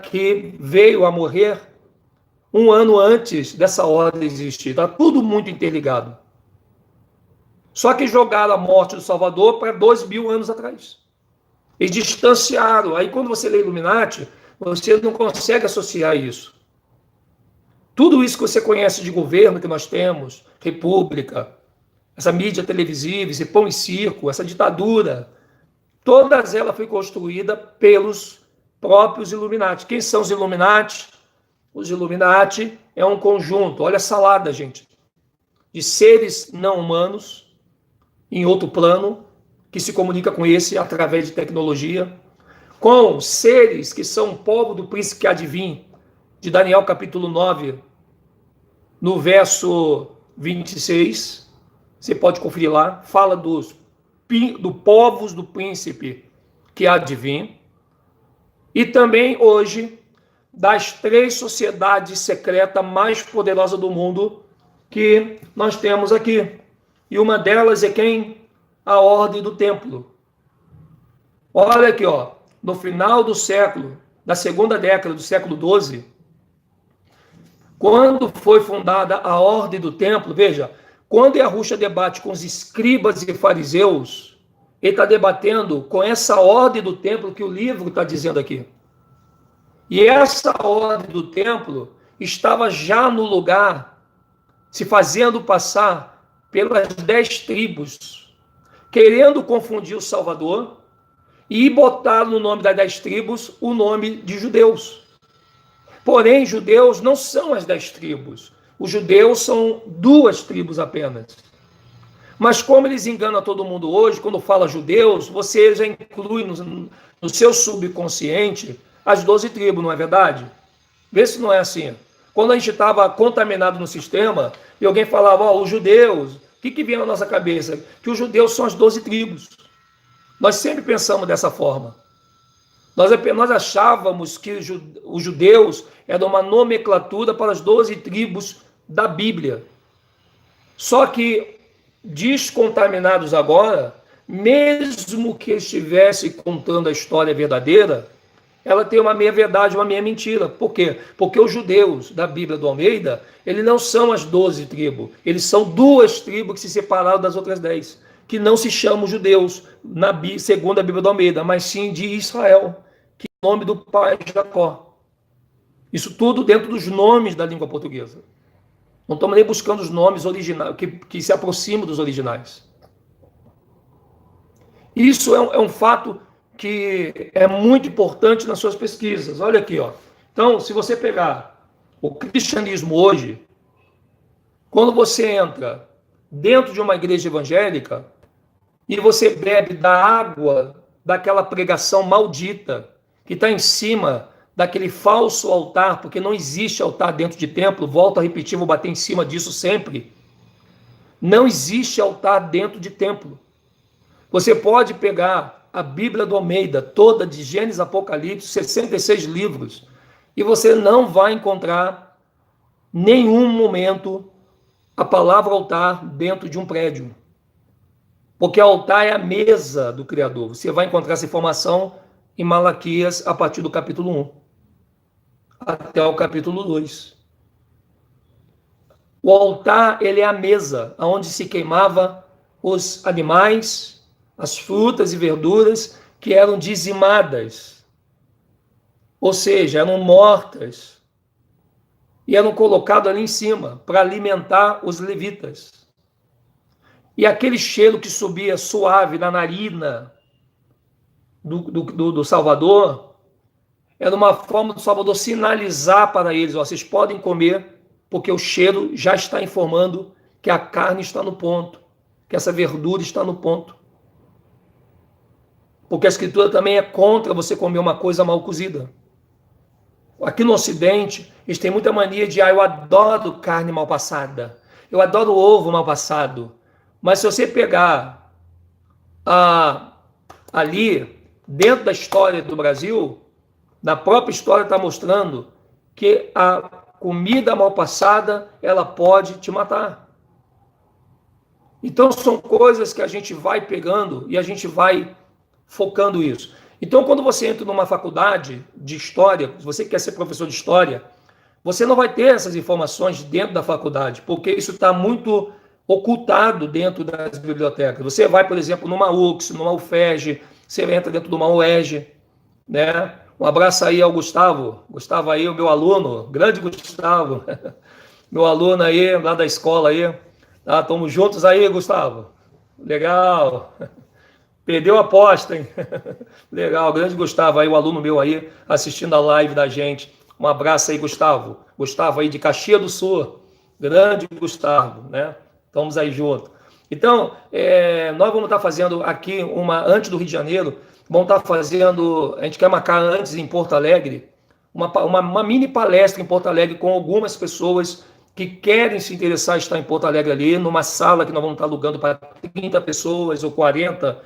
que veio a morrer um ano antes dessa ordem existir. Está tudo muito interligado. Só que jogaram a morte do Salvador para 2.000 anos atrás. Eles distanciaram. Aí quando você lê Illuminati, você não consegue associar isso. Tudo isso que você conhece de governo que nós temos, república, essa mídia televisiva, esse pão e circo, essa ditadura, todas elas foi construída pelos próprios Illuminati. Quem são os Illuminati? Os Illuminati é um conjunto, olha a salada, gente, de seres não humanos em outro plano, que se comunica com esse através de tecnologia, com seres que são o povo do príncipe que há de vir, de Daniel capítulo 9, no verso 26, você pode conferir lá, fala do povos do príncipe que há de vir, e também hoje das 3 sociedades secretas mais poderosas do mundo que nós temos aqui. E uma delas é quem? A Ordem do Templo. Olha aqui, ó, no final do século, da segunda década do século XII, quando foi fundada a Ordem do Templo, veja, quando Yahushua debate com os escribas e fariseus, ele está debatendo com essa Ordem do Templo que o livro está dizendo aqui. E essa Ordem do Templo estava já no lugar, se fazendo passar pelas 10 tribos, querendo confundir o Salvador e botar no nome das 10 tribos o nome de judeus. Porém, judeus não são as 10 tribos. Os judeus são 2 tribos apenas. Mas como eles enganam a todo mundo hoje, quando fala judeus, você já inclui no seu subconsciente as 12 tribos, não é verdade? Vê se não é assim. Quando a gente estava contaminado no sistema, e alguém falava, ó, os judeus, o que vinha na nossa cabeça? Que os judeus são as 12 tribos. Nós sempre pensamos dessa forma. Nós achávamos que os judeus eram uma nomenclatura para as 12 tribos da Bíblia. Só que, descontaminados agora, mesmo que estivesse contando a história verdadeira, ela tem uma meia verdade, uma meia mentira. Por quê? Porque os judeus da Bíblia do Almeida, eles não são as 12 tribos, eles são 2 tribos que se separaram das outras 10, que não se chamam judeus, segundo a Bíblia do Almeida, mas sim de Israel, que é o nome do pai Jacó. Isso tudo dentro dos nomes da língua portuguesa. Não estamos nem buscando os nomes originais, que se aproximam dos originais. Isso é um fato que é muito importante nas suas pesquisas. Olha aqui, ó. Então, se você pegar o cristianismo hoje, quando você entra dentro de uma igreja evangélica e você bebe da água daquela pregação maldita que está em cima daquele falso altar, porque não existe altar dentro de templo, volto a repetir, vou bater em cima disso sempre. Não existe altar dentro de templo. Você pode pegar a Bíblia do Almeida, toda de Gênesis, Apocalipse, 66 livros, e você não vai encontrar nenhum momento a palavra altar dentro de um prédio. Porque altar é a mesa do Criador. Você vai encontrar essa informação em Malaquias, a partir do capítulo 1 até o capítulo 2. O altar, ele é a mesa onde se queimava os animais, as frutas e verduras que eram dizimadas, ou seja, eram mortas. e eram colocados ali em cima para alimentar os levitas. E aquele cheiro que subia suave na narina do Salvador era uma forma do Salvador sinalizar para eles: ó, vocês podem comer, porque o cheiro já está informando que a carne está no ponto, que essa verdura está no ponto. Porque a Escritura também é contra você comer uma coisa mal cozida. Aqui no Ocidente, eles têm muita mania de: eu adoro carne mal passada, eu adoro ovo mal passado. Mas se você pegar ali, dentro da história do Brasil, na própria história está mostrando que a comida mal passada, ela pode te matar. Então são coisas que a gente vai pegando e a gente vai focando isso. Então, quando você entra numa faculdade de história, se você quer ser professor de história, você não vai ter essas informações dentro da faculdade, porque isso está muito ocultado dentro das bibliotecas. Você vai, por exemplo, numa UX, numa UFERJ, você entra dentro de uma UERJ, né? Um abraço aí ao Gustavo. Gustavo aí, o meu aluno, grande Gustavo, meu aluno aí, lá da escola aí. Tá, estamos juntos aí, Gustavo. Legal. Perdeu a aposta, hein? Legal, grande Gustavo aí, o aluno meu aí, assistindo a live da gente. Um abraço aí, Gustavo. Gustavo aí de Caxias do Sul. Grande Gustavo, né? Estamos aí juntos. Então, nós vamos estar fazendo aqui antes do Rio de Janeiro, vamos estar fazendo, a gente quer marcar antes em Porto Alegre, uma mini palestra em Porto Alegre com algumas pessoas que querem se interessar em estar em Porto Alegre ali, numa sala que nós vamos estar alugando para 30 pessoas ou 40,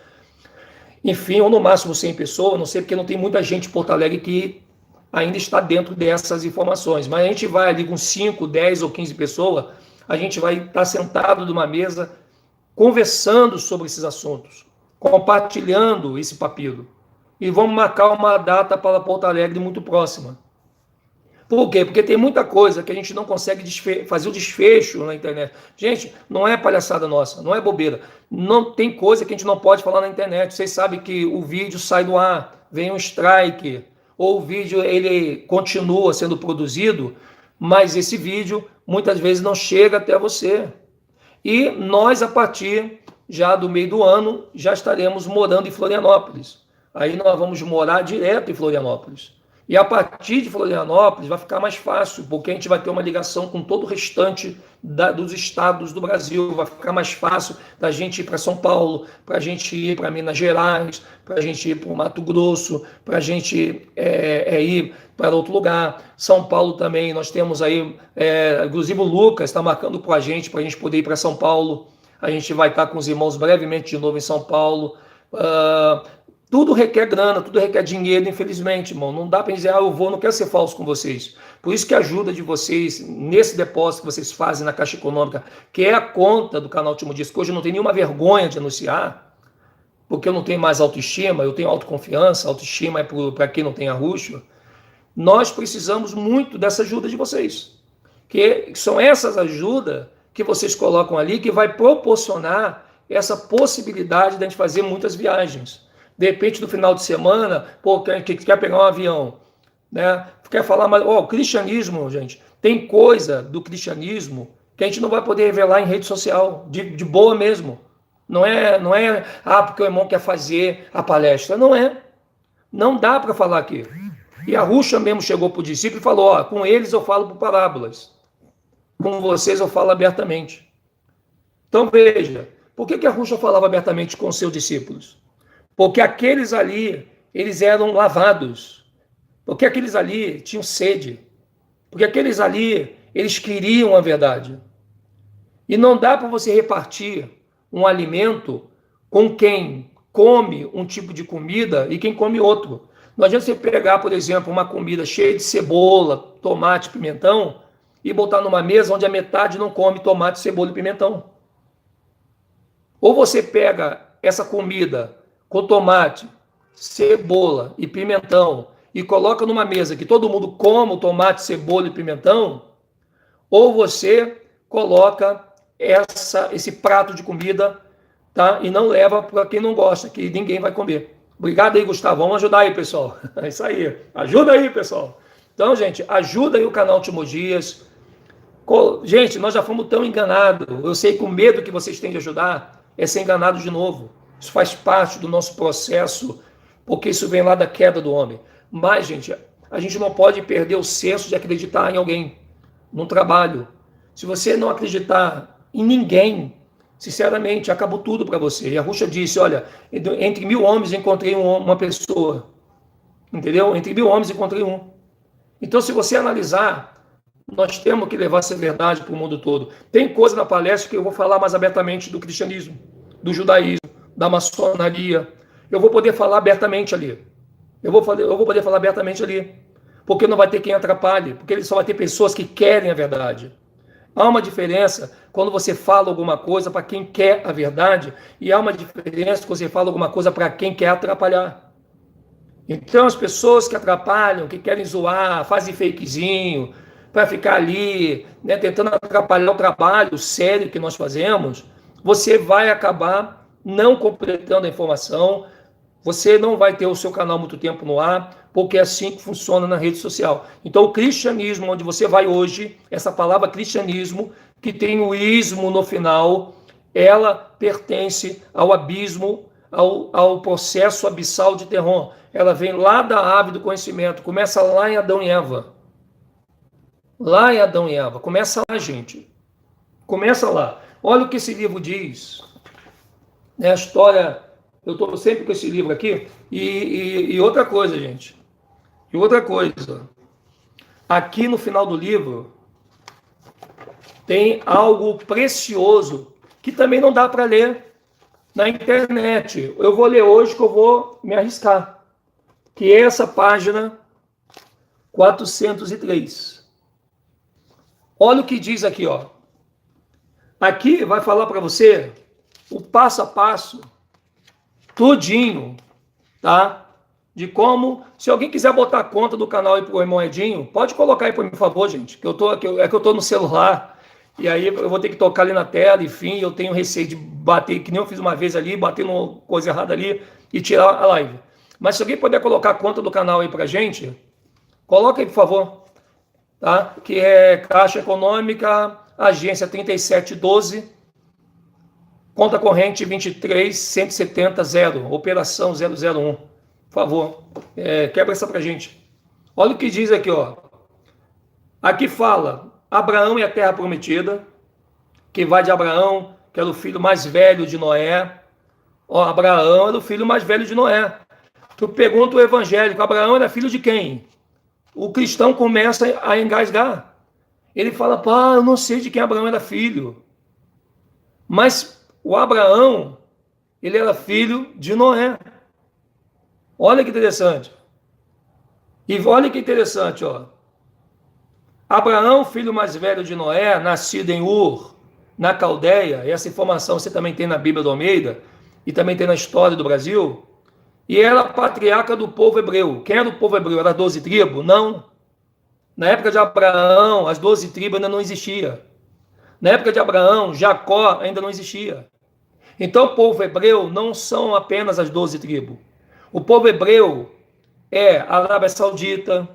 enfim, ou no máximo 100 pessoas, não sei, porque não tem muita gente em Porto Alegre que ainda está dentro dessas informações, mas a gente vai ali com 5, 10 ou 15 pessoas, a gente vai estar sentado numa mesa conversando sobre esses assuntos, compartilhando esse papiro. E vamos marcar uma data para Porto Alegre muito próxima. Por quê? Porque tem muita coisa que a gente não consegue fazer o desfecho na internet. Gente, não é palhaçada nossa, não é bobeira. Não tem coisa que a gente não pode falar na internet. Vocês sabem que o vídeo sai do ar, vem um strike, ou o vídeo ele continua sendo produzido, mas esse vídeo muitas vezes não chega até você. E nós, a partir já do meio do ano, já estaremos morando em Florianópolis. Aí nós vamos morar direto em Florianópolis. E a partir de Florianópolis vai ficar mais fácil, porque a gente vai ter uma ligação com todo o restante dos estados do Brasil. Vai ficar mais fácil da gente ir para São Paulo, para a gente ir para Minas Gerais, para a gente ir para o Mato Grosso, para a gente ir para outro lugar. São Paulo também, nós temos aí, inclusive o Lucas está marcando para a gente poder ir para São Paulo. A gente vai estar com os irmãos brevemente de novo em São Paulo. Tudo requer grana, tudo requer dinheiro, infelizmente, irmão. Não dá para dizer, eu vou, não quero ser falso com vocês. Por isso que a ajuda de vocês, nesse depósito que vocês fazem na Caixa Econômica, que é a conta do canal Último Disco, hoje eu não tenho nenhuma vergonha de anunciar, porque eu não tenho mais autoestima, eu tenho autoconfiança, autoestima é para quem não tem arrucho. Nós precisamos muito dessa ajuda de vocês. Que são essas ajudas que vocês colocam ali que vai proporcionar essa possibilidade de a gente fazer muitas viagens. De repente, no final de semana, quer pegar um avião, né? Quer falar, mas o cristianismo, gente, tem coisa do cristianismo que a gente não vai poder revelar em rede social, de boa mesmo. Não é, porque o irmão quer fazer a palestra. Não é. Não dá para falar aqui. E a Ruxa mesmo chegou para o discípulo e falou, com eles eu falo por parábolas. Com vocês eu falo abertamente. Então, veja, por que a Ruxa falava abertamente com os seus discípulos? Porque aqueles ali, eles eram lavados. Porque aqueles ali tinham sede. Porque aqueles ali, eles queriam a verdade. E não dá para você repartir um alimento com quem come um tipo de comida e quem come outro. Não adianta você pegar, por exemplo, uma comida cheia de cebola, tomate, pimentão e botar numa mesa onde a metade não come tomate, cebola e pimentão. Ou você pega essa comida com tomate, cebola e pimentão e coloca numa mesa que todo mundo coma o tomate, cebola e pimentão, ou você coloca esse prato de comida, tá? E não leva para quem não gosta, que ninguém vai comer. Obrigado aí, Gustavo. Vamos ajudar aí, pessoal. É isso aí. Ajuda aí, pessoal. Então, gente, ajuda aí o canal Último Dias. Gente, nós já fomos tão enganados. Eu sei que o medo que vocês têm de ajudar é ser enganados de novo. Isso faz parte do nosso processo, porque isso vem lá da queda do homem. Mas, gente, a gente não pode perder o senso de acreditar em alguém, num trabalho. Se você não acreditar em ninguém, sinceramente, acabou tudo para você. E a Ruxa disse, olha, entre 1000 homens encontrei uma pessoa. Entendeu? Entre 1000 homens encontrei um. Então, se você analisar, nós temos que levar essa verdade para o mundo todo. Tem coisa na palestra que eu vou falar mais abertamente do cristianismo, do judaísmo, da maçonaria. Eu vou poder falar abertamente ali. Eu vou poder falar abertamente ali. Porque não vai ter quem atrapalhe. Porque só vai ter pessoas que querem a verdade. Há uma diferença quando você fala alguma coisa para quem quer a verdade. E há uma diferença quando você fala alguma coisa para quem quer atrapalhar. Então, as pessoas que atrapalham, que querem zoar, fazem fakezinho, para ficar ali, né, tentando atrapalhar o trabalho sério que nós fazemos, você vai acabar não completando a informação, você não vai ter o seu canal muito tempo no ar, porque é assim que funciona na rede social. Então, o cristianismo, onde você vai hoje, essa palavra cristianismo, que tem o ismo no final, ela pertence ao abismo, ao processo abissal de Terron. Ela vem lá da árvore do conhecimento, começa lá em Adão e Eva. Lá em Adão e Eva. Começa lá, gente. Começa lá. Olha o que esse livro diz. A história... Eu estou sempre com esse livro aqui. E outra coisa, gente. E outra coisa. Aqui no final do livro tem algo precioso que também não dá para ler na internet. Eu vou ler hoje que eu vou me arriscar. Que é essa página 403. Olha o que diz aqui, ó. Aqui vai falar para você o passo a passo, tudinho, tá? De como, se alguém quiser botar a conta do canal aí pro irmão Edinho, pode colocar aí por favor, gente, que eu tô no celular, e aí eu vou ter que tocar ali na tela, enfim, eu tenho receio de bater, que nem eu fiz uma vez ali, bater numa coisa errada ali e tirar a live. Mas se alguém puder colocar a conta do canal aí pra gente, coloca aí, por favor, tá? Que é Caixa Econômica, agência 3712, conta corrente 23170, operação 001. Por favor, quebra essa pra gente. Olha o que diz aqui, ó. Aqui fala Abraão e a terra prometida, que vai de Abraão, que era o filho mais velho de Noé. Ó, Abraão era o filho mais velho de Noé. Tu pergunta o evangélico, Abraão era filho de quem? O cristão começa a engasgar. Ele fala, pá, eu não sei de quem Abraão era filho. Mas o Abraão, ele era filho de Noé. Olha que interessante. E olha que interessante, ó. Abraão, filho mais velho de Noé, nascido em Ur, na Caldeia, essa informação você também tem na Bíblia do Almeida, e também tem na história do Brasil, e era patriarca do povo hebreu. Quem era o povo hebreu? Era 12 tribos? Não. Na época de Abraão, as 12 tribos ainda não existiam. Na época de Abraão, Jacó ainda não existia. Então, o povo hebreu não são apenas as 12 tribos. O povo hebreu é a Arábia Saudita,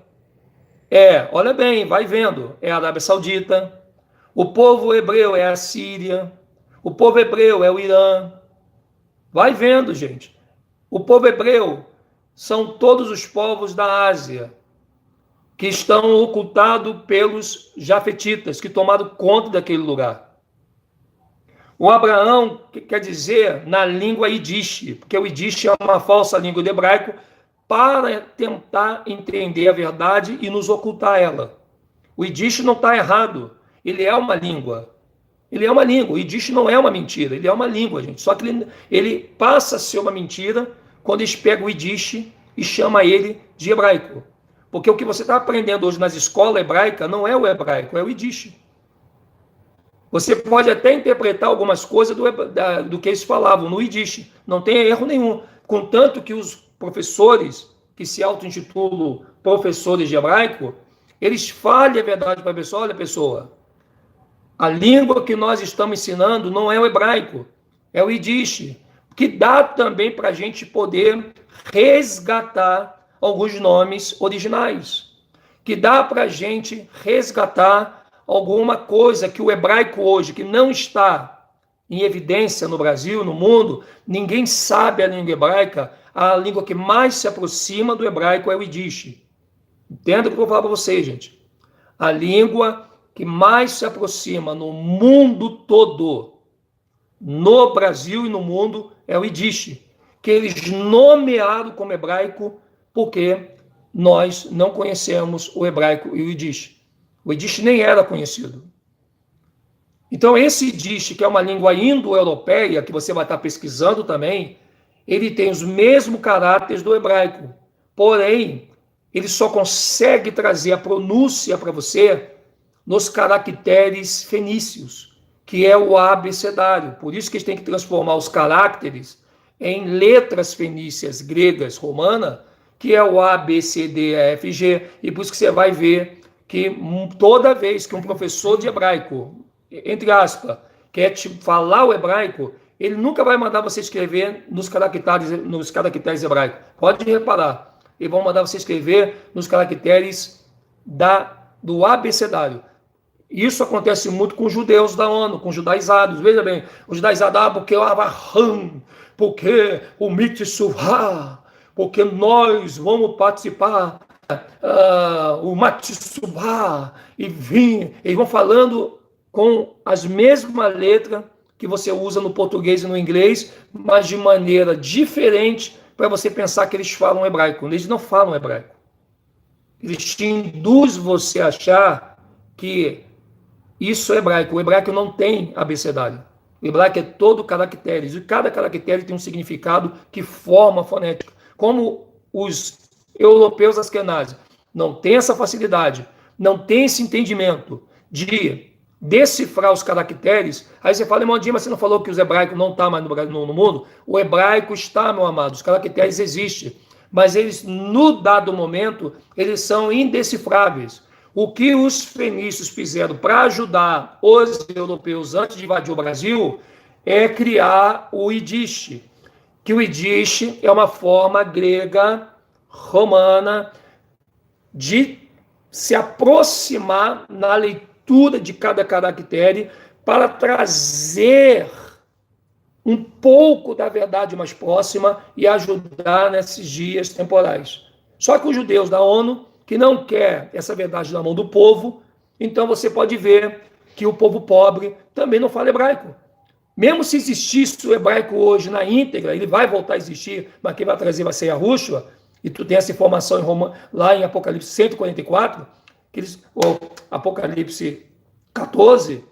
olha bem, vai vendo, é a Arábia Saudita. O povo hebreu é a Síria. O povo hebreu é o Irã. Vai vendo, gente. O povo hebreu são todos os povos da Ásia que estão ocultados pelos jafetitas, que tomaram conta daquele lugar. O Abraão, que quer dizer na língua Yiddish, porque o Yiddish é uma falsa língua do hebraico, para tentar entender a verdade e nos ocultar ela. O Yiddish não está errado, ele é uma língua. Ele é uma língua, o Yiddish não é uma mentira, ele é uma língua, gente. Só que ele passa a ser uma mentira quando eles pegam o Yiddish e chamam ele de hebraico. Porque o que você está aprendendo hoje nas escolas hebraicas não é o hebraico, é o Yiddish. Você pode até interpretar algumas coisas do que eles falavam no Yiddish, não tem erro nenhum. Contanto que os professores que se auto-intitulam professores de hebraico, eles falem a verdade para a pessoa. Olha, pessoa, a língua que nós estamos ensinando não é o hebraico, é o Yiddish, que dá também para a gente poder resgatar alguns nomes originais, que dá para a gente resgatar alguma coisa que o hebraico hoje, que não está em evidência no Brasil, no mundo, ninguém sabe a língua hebraica, a língua que mais se aproxima do hebraico é o Yiddish. Entenda o que eu vou falar para vocês, gente. A língua que mais se aproxima no mundo todo, no Brasil e no mundo, é o Yiddish, que eles nomearam como hebraico porque nós não conhecemos o hebraico e o Yiddish. O Yiddish nem era conhecido. Então, esse Yiddish, que é uma língua indo-europeia, que você vai estar pesquisando também, ele tem os mesmos caracteres do hebraico. Porém, ele só consegue trazer a pronúncia para você nos caracteres fenícios, que é o abecedário. Por isso que eles têm que transformar os caracteres em letras fenícias, gregas, romanas, que é o A, B, C, D, E, F, G. E por isso que você vai ver que toda vez que um professor de hebraico, entre aspas, quer te falar o hebraico, ele nunca vai mandar você escrever nos caracteres hebraicos. Pode reparar. Eles vão mandar você escrever nos caracteres do abecedário. Isso acontece muito com os judeus da ONU, com os judaizados. Veja bem, os judaizados, porque o Abraham, porque o Mitsuvá, porque nós vamos participar, o Matsubá, e vim. Eles vão falando com as mesmas letras que você usa no português e no inglês, mas de maneira diferente, para você pensar que eles falam hebraico. Eles não falam hebraico. Eles te induzem você a achar que isso é hebraico. O hebraico não tem abecedário. O hebraico é todo caracteres. E cada caractere tem um significado que forma a fonética. Como os europeus askenazes não têm essa facilidade, não têm esse entendimento de decifrar os caracteres, aí você fala, irmão Dima, você não falou que os hebraicos não estão mais no mundo? O hebraico está, meu amado, os caracteres existem, mas eles, no dado momento, eles são indecifráveis. O que os fenícios fizeram para ajudar os europeus antes de invadir o Brasil é criar o Yiddish, que o Yiddish é uma forma grega, romana, de se aproximar na leitura de cada caractere para trazer um pouco da verdade mais próxima e ajudar nesses dias temporais. Só que os judeus da ONU, que não quer essa verdade na mão do povo, então você pode ver que o povo pobre também não fala hebraico. Mesmo se existisse o hebraico hoje na íntegra, ele vai voltar a existir, mas quem vai trazer vai ser Yahushua, e tu tem essa informação lá em Apocalipse 144, Apocalipse 14,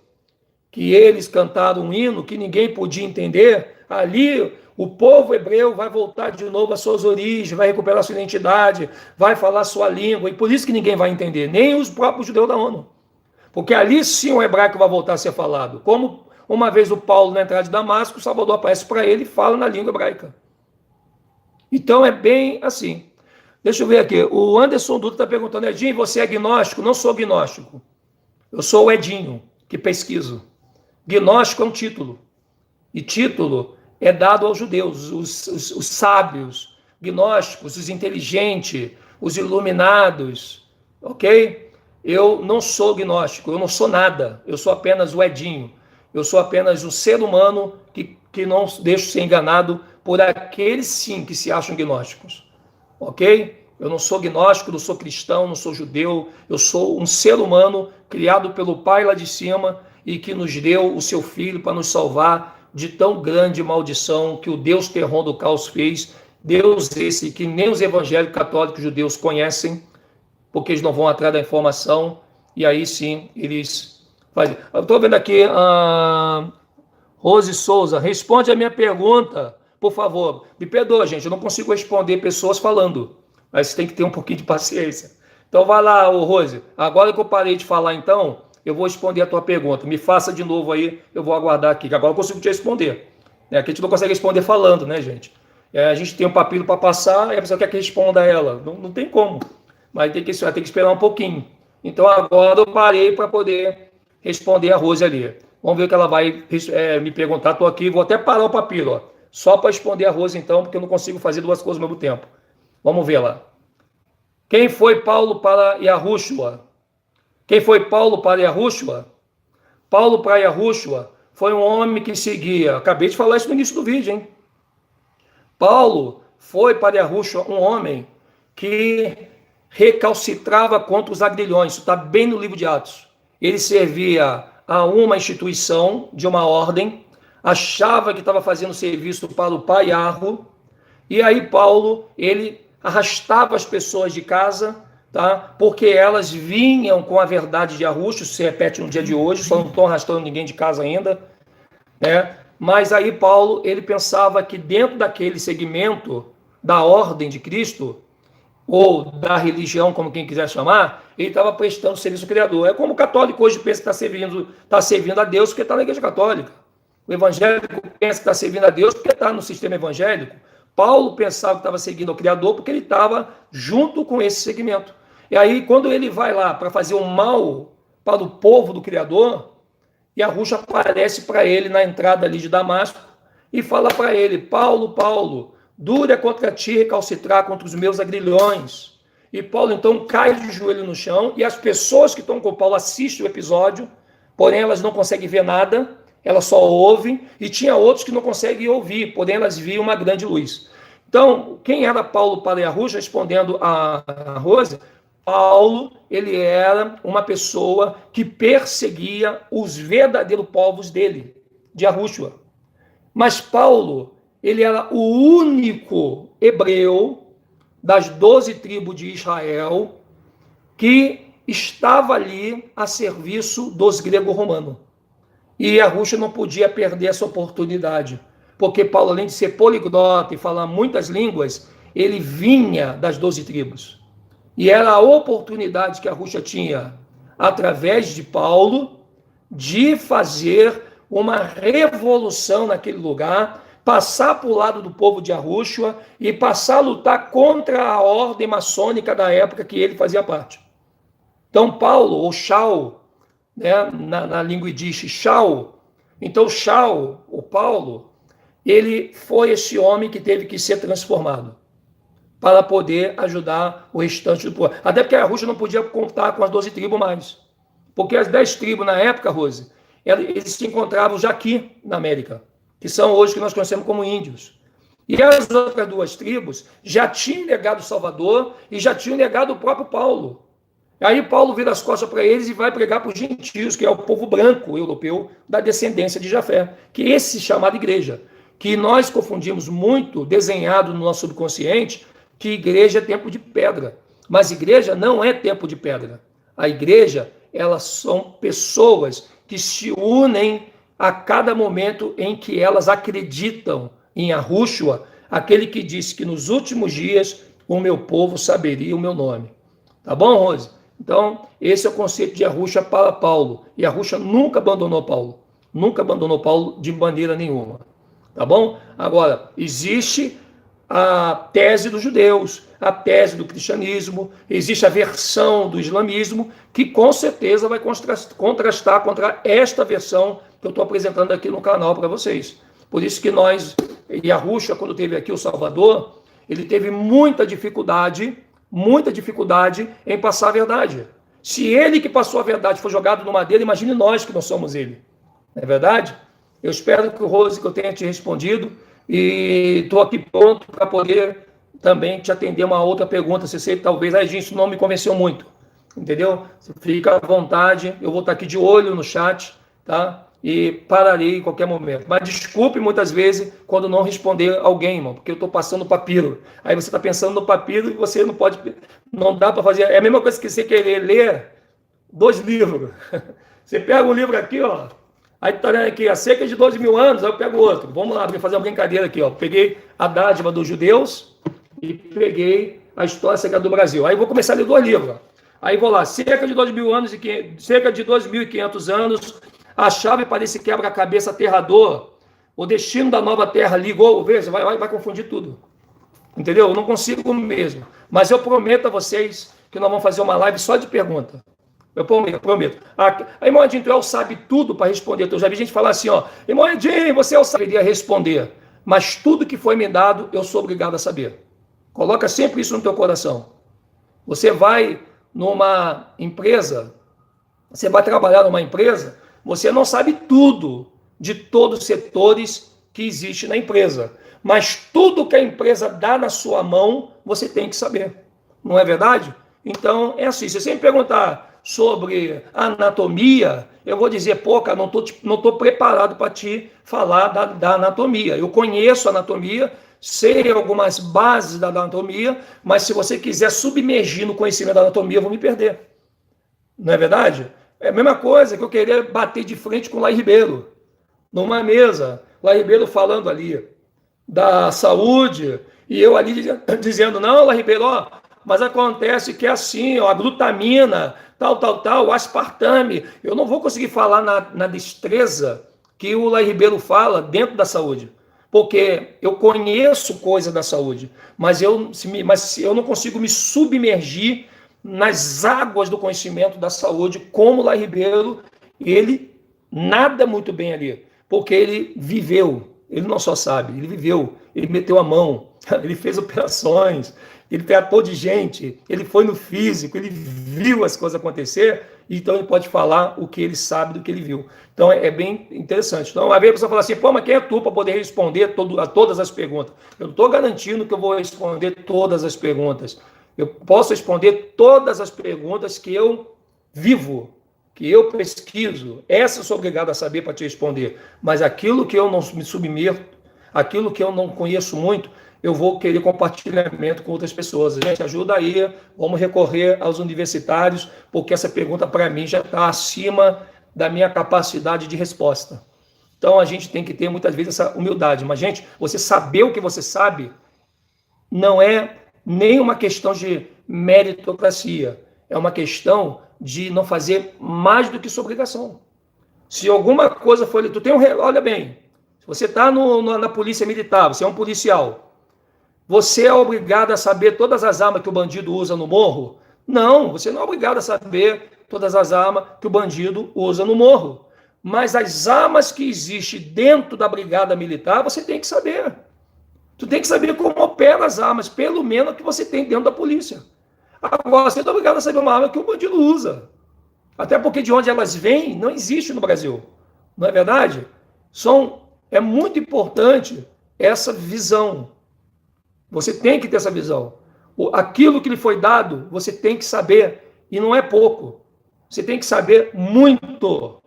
que eles cantaram um hino que ninguém podia entender. Ali o povo hebreu vai voltar de novo às suas origens, vai recuperar sua identidade, vai falar sua língua, e por isso que ninguém vai entender, nem os próprios judeus da ONU. Porque ali sim o hebraico vai voltar a ser falado. Como uma vez o Paulo, na entrada de Damasco, o Salvador aparece para ele e fala na língua hebraica. Então é bem assim. Deixa eu ver aqui. O Anderson Dutra está perguntando, Edinho, você é agnóstico? Não sou agnóstico. Eu sou o Edinho, que pesquiso. Gnóstico é um título. E título é dado aos judeus, os sábios, gnósticos, os inteligentes, os iluminados. Ok? Eu não sou gnóstico, eu não sou nada. Eu sou apenas o Edinho. Eu sou apenas um ser humano que não deixo ser enganado por aqueles, sim, que se acham gnósticos. Ok? Eu não sou gnóstico, não sou cristão, não sou judeu. Eu sou um ser humano criado pelo Pai lá de cima e que nos deu o seu Filho para nos salvar de tão grande maldição que o Deus terror do caos fez. Deus esse que nem os evangélicos católicos judeus conhecem, porque eles não vão atrás da informação, e aí sim eles fazem. Eu estou vendo aqui Rose Souza, responde a minha pergunta, por favor. Me perdoa, gente, eu não consigo responder pessoas falando, mas você tem que ter um pouquinho de paciência. Então vai lá, Rose, agora que eu parei de falar então, eu vou responder a tua pergunta. Me faça de novo aí, eu vou aguardar aqui, que agora eu consigo te responder. Aqui a gente não consegue responder falando, né, gente? A gente tem um papiro para passar e a pessoa quer que responda ela. Não tem como. Mas tem que esperar um pouquinho. Então agora eu parei para poder responder a Rose ali. Vamos ver o que ela vai me perguntar. Estou aqui, vou até parar o papiro, ó, só para responder a Rose então, porque eu não consigo fazer duas coisas ao mesmo tempo. Vamos ver lá. Quem foi Paulo para Yahushua? Quem foi Paulo para Yahushua? Paulo para Yahushua foi um homem que seguia, acabei de falar isso no início do vídeo, hein? Paulo foi para Yahushua um homem que recalcitrava contra os agrilhões, isso está bem no livro de Atos. Ele servia a uma instituição de uma ordem, achava que estava fazendo serviço para o pai Yarro, e aí Paulo, ele arrastava as pessoas de casa, tá? Porque elas vinham com a verdade de Yahushua, isso se repete no dia de hoje, só não estão arrastando ninguém de casa ainda, né? Mas aí Paulo, ele pensava que dentro daquele segmento da ordem de Cristo, ou da religião, como quem quiser chamar, ele estava prestando serviço ao Criador. É como o católico hoje pensa que está servindo a Deus porque está na igreja católica. O evangélico pensa que está servindo a Deus porque está no sistema evangélico. Paulo pensava que estava seguindo ao Criador porque ele estava junto com esse segmento. E aí, quando ele vai lá para fazer o mal para o povo do Criador, Yahushua aparece para ele na entrada ali de Damasco e fala para ele: Paulo, Paulo, dura contra ti recalcitrar contra os meus agrilhões. E Paulo então cai de joelho no chão e as pessoas que estão com Paulo assistem o episódio, porém elas não conseguem ver nada, elas só ouvem, e tinha outros que não conseguem ouvir, porém elas viam uma grande luz. Então, quem era Paulo para Yahushua? Respondendo a Rose, Paulo, ele era uma pessoa que perseguia os verdadeiros povos dele, de Yahushua. Mas Paulo, ele era o único hebreu das 12 tribos de Israel que estava ali a serviço dos grego-romanos. E Yahushua não podia perder essa oportunidade, porque Paulo, além de ser poliglota e falar muitas línguas, ele vinha das 12 tribos. E era a oportunidade que Yahushua tinha, através de Paulo, de fazer uma revolução naquele lugar, passar para o lado do povo de Yahushua e passar a lutar contra a ordem maçônica da época que ele fazia parte. Então, Paulo, ou Shaul, né, na língua yiddish, Shaul, então Shaul, o Paulo, ele foi esse homem que teve que ser transformado para poder ajudar o restante do povo. Até porque a Rússia não podia contar com as 12 tribos mais. Porque as 10 tribos na época, Rose, eles se encontravam já aqui na América, que são hoje que nós conhecemos como índios. E as outras 2 tribos já tinham negado Salvador e já tinham negado o próprio Paulo. Aí Paulo vira as costas para eles e vai pregar para os gentios, que é o povo branco europeu da descendência de Jafé, que é esse chamado igreja, que nós confundimos muito, desenhado no nosso subconsciente, que igreja é tempo de pedra. Mas igreja não é tempo de pedra. A igreja, elas são pessoas que se unem a cada momento em que elas acreditam em Yahushua, aquele que disse que nos últimos dias o meu povo saberia o meu nome. Tá bom, Rose? Então, esse é o conceito de Yahushua para Paulo. E Yahushua nunca abandonou Paulo. Nunca abandonou Paulo de maneira nenhuma. Tá bom? Agora, existe a tese dos judeus, a tese do cristianismo, existe a versão do islamismo, que com certeza vai contrastar contra esta versão que eu estou apresentando aqui no canal para vocês. Por isso que nós, Yahushua, quando teve aqui o Salvador, ele teve muita dificuldade em passar a verdade. Se ele que passou a verdade foi jogado no madeira, imagine nós que não somos ele. Não é verdade? Eu espero que o Rose, que eu tenha te respondido, e estou aqui pronto para poder também te atender uma outra pergunta. Se você talvez, isso não me convenceu muito, entendeu? Fica à vontade, eu vou estar aqui de olho no chat, tá? E pararei em qualquer momento. Mas desculpe muitas vezes quando não responder alguém, irmão, porque eu estou passando papiro. Aí você está pensando no papiro e você não pode, não dá para fazer. É a mesma coisa que você querer ler 2 livros. Você pega um livro aqui, ó, aí está lendo aqui, há cerca de 12 mil anos, aí eu pego outro. Vamos lá, vou fazer uma brincadeira aqui, ó. Peguei a dádiva dos judeus e peguei a história secreta do Brasil. Aí eu vou começar a ler 2 livros. Aí vou lá, cerca de 2.500 anos, a chave para esse quebra-cabeça aterrador, o destino da nova terra ligou, veja, vai confundir tudo. Entendeu? Eu não consigo mesmo. Mas eu prometo a vocês que nós vamos fazer uma live só de pergunta. Eu prometo. Irmão Edinho, tu é o sabe tudo para responder. Eu já vi gente falar assim, ó, irmão Edinho, você é o saberia responder. Mas tudo que foi me dado, eu sou obrigado a saber. Coloca sempre isso no teu coração. Você vai numa empresa, Você vai trabalhar numa empresa, você não sabe tudo de todos os setores que existe na empresa. Mas tudo que a empresa dá na sua mão, você tem que saber. Não é verdade? Então, é assim. Se você me perguntar sobre anatomia, eu vou dizer, pô, cara, não tô preparado para te falar da anatomia. Eu conheço anatomia, sei algumas bases da anatomia, mas se você quiser submergir no conhecimento da anatomia, eu vou me perder. Não é verdade? É a mesma coisa que eu querer bater de frente com o Lai Ribeiro, numa mesa. Lai Ribeiro falando ali da saúde, e eu ali dizendo, não, Lai Ribeiro, ó, mas acontece que é assim, ó, a glutamina, tal, o aspartame. Eu não vou conseguir falar na destreza que o Lai Ribeiro fala dentro da saúde, porque eu conheço coisa da saúde, mas eu não consigo me submergir nas águas do conhecimento da saúde, como o Lai Ribeiro, ele nada muito bem ali, porque ele viveu, ele não só sabe, ele viveu, ele meteu a mão, ele fez operações, ele tratou de gente, ele foi no físico, ele viu as coisas acontecer, então ele pode falar o que ele sabe do que ele viu. Então é bem interessante. Então, uma vez a pessoa fala assim, pô, mas quem é tu para poder responder a todas as perguntas? Eu não estou garantindo que eu vou responder todas as perguntas. Eu posso responder todas as perguntas que eu vivo, que eu pesquiso. Essa eu sou obrigado a saber para te responder. Mas aquilo que eu não me submeto, aquilo que eu não conheço muito, eu vou querer compartilhamento com outras pessoas. Gente, ajuda aí, vamos recorrer aos universitários, porque essa pergunta, para mim, já está acima da minha capacidade de resposta. Então, a gente tem que ter, muitas vezes, essa humildade. Mas, gente, você saber o que você sabe não é nem uma questão de meritocracia, é uma questão de não fazer mais do que sua obrigação. Se alguma coisa for... olha bem, se você está na polícia militar, você é um policial, você é obrigado a saber todas as armas que o bandido usa no morro? Não, você não é obrigado a saber todas as armas que o bandido usa no morro. Mas as armas que existem dentro da brigada militar, você tem que saber. Tu tem que saber como opera as armas, pelo menos que você tem dentro da polícia. Agora, você é obrigado a saber uma arma que o bandido usa. Até porque de onde elas vêm, não existe no Brasil. Não é verdade? É muito importante essa visão. Você tem que ter essa visão. Aquilo que lhe foi dado, você tem que saber. E não é pouco. Você tem que saber muito.